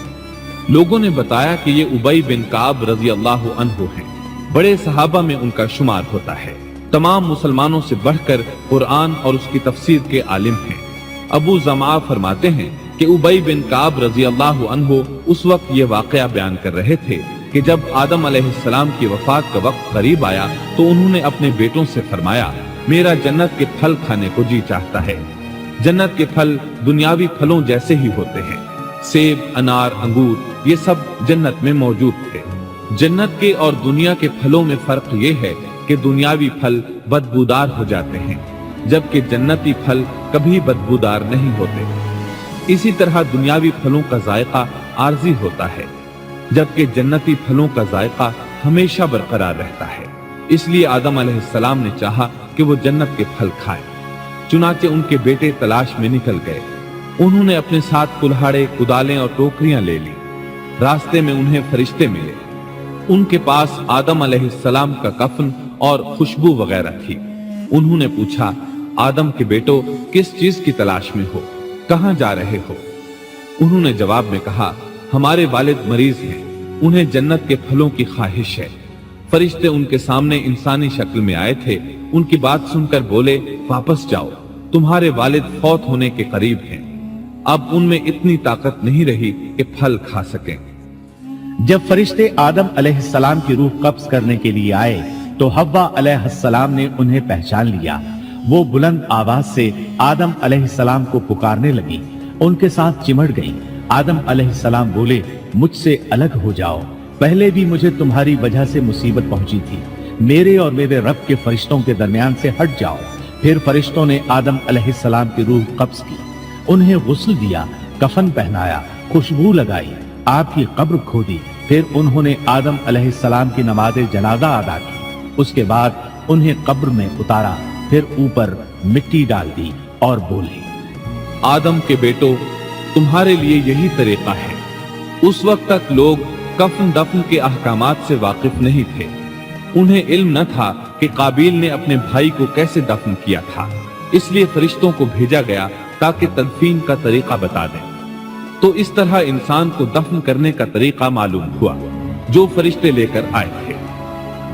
लोगों ने बताया कि ये उबई बिन काब रज़ी अल्लाहु अन्हु हैं। बड़े सहाबा में उनका शुमार होता है। तमाम मुसलमानों से बढ़कर कुरान और उसकी तफसीर के आलिम हैं। अबू ज़मा फरमाते हैं कि उबई बिन काब रज़ी अल्लाहु अन्हु उस वक्त ये वाक़या बयान कर रहे थे कि जब आदम अलैहिस्सलाम की वफात का वक्त करीब आया तो उन्होंने अपने बेटों से फरमाया, मेरा जन्नत के फल खाने को जी चाहता है। जन्नत के फल दुनियावी फलों जैसे ही होते हैं। सेब, अनार, अंगूर, ये सब जन्नत में मौजूद थे। जन्नत के और दुनिया के फलों में फर्क ये है कि दुनियावी फल बदबूदार हो जाते हैं, जबकि जन्नती फल कभी बदबूदार नहीं होते। इसी तरह दुनियावी फलों का जायका आर्जी होता है, जबकि जन्नती फलों का जायका हमेशा बरकरार रहता है। इसलिए आदम अलैहिस्सलाम ने चाहा कि वो जन्नत के फल खाएं। चुनाचे उनके बेटे तलाश में निकल गए। उन्होंने अपने साथ कुल्हाड़े, कुदालें और टोकरियां ले ली। रास्ते में उन्हें फरिश्ते मिले। उनके पास आदम अलैहिस्सलाम का कफन और खुशबू वगैरह थी। उन्होंने पूछा, आदम के बेटो, किस चीज की तलाश में हो? कहां जा रहे हो? उन्होंने जवाब में कहा, हमारे वालिद मरीज हैं, उन्हें जन्नत के फलों की ख्वाहिश है। फरिश्ते उनके सामने इंसानी शक्ल में आए थे। उनकी बात सुनकर बोले, वापस जाओ, तुम्हारे वालिद फौत होने के करीब हैं। अब उनमें इतनी ताकत नहीं रही कि फल खा सकें। जब फरिश्ते आदम अलैहिस्सलाम की रूह कब्ज करने के लिए आए तो हव्वा अलैहिस्सलाम ने उन्हें पहचान लिया। वो बुलंद आवाज से आदम अलैहिस्सलाम को पुकारने लगी, उनके साथ चिमट गई। आदम अलैहिस्सलाम बोले, मुझसे अलग हो जाओ, पहले भी मुझे तुम्हारी वजह से मुसीबत पहुंची थी। मेरे और मेरे रब के फरिश्तों के दरमियान से हट जाओ। फिर फरिश्तों ने आदम अलैहिस्सलाम की रूह कब्ज की, उन्हें गुस्ल दिया, कफन पहनाया, खुशबू लगाई, आपकी कब्र खोदी। फिर उन्होंने आदम अलैहिस्सलाम की नमाज जनाजा अदा की। उसके बाद उन्हें कब्र में उतारा, फिर ऊपर मिट्टी डाल दी और बोले, आदम के बेटो, तुम्हारे लिए यही तरीका है। उस वक्त तक लोग कफन दफन के अहकामात से वाकिफ नहीं थे। उन्हें इल्म न था कि काबिल ने अपने भाई को कैसे दफन किया था। इसलिए फरिश्तों को भेजा गया ताकि तदफीन का तरीका बता दें। तो इस तरह इंसान को दफन करने का तरीका मालूम हुआ जो फरिश्ते लेकर आए थे।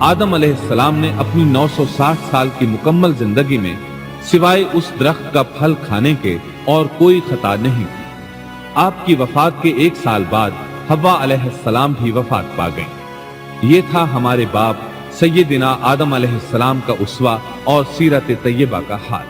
आदम अलैहिस्सलाम ने अपनी 960 साल की मुकम्मल जिंदगी में सिवाय उस दरख्त का फल खाने के और कोई खता नहीं की। आपकी वफात के 1 साल बाद हव्वा अलैहिस्सलाम भी वफात पा गईं। ये था हमारे बाप सैयदिना आदम अलैहिस्सलाम का उसवा और सीरत तैयबा का हाल।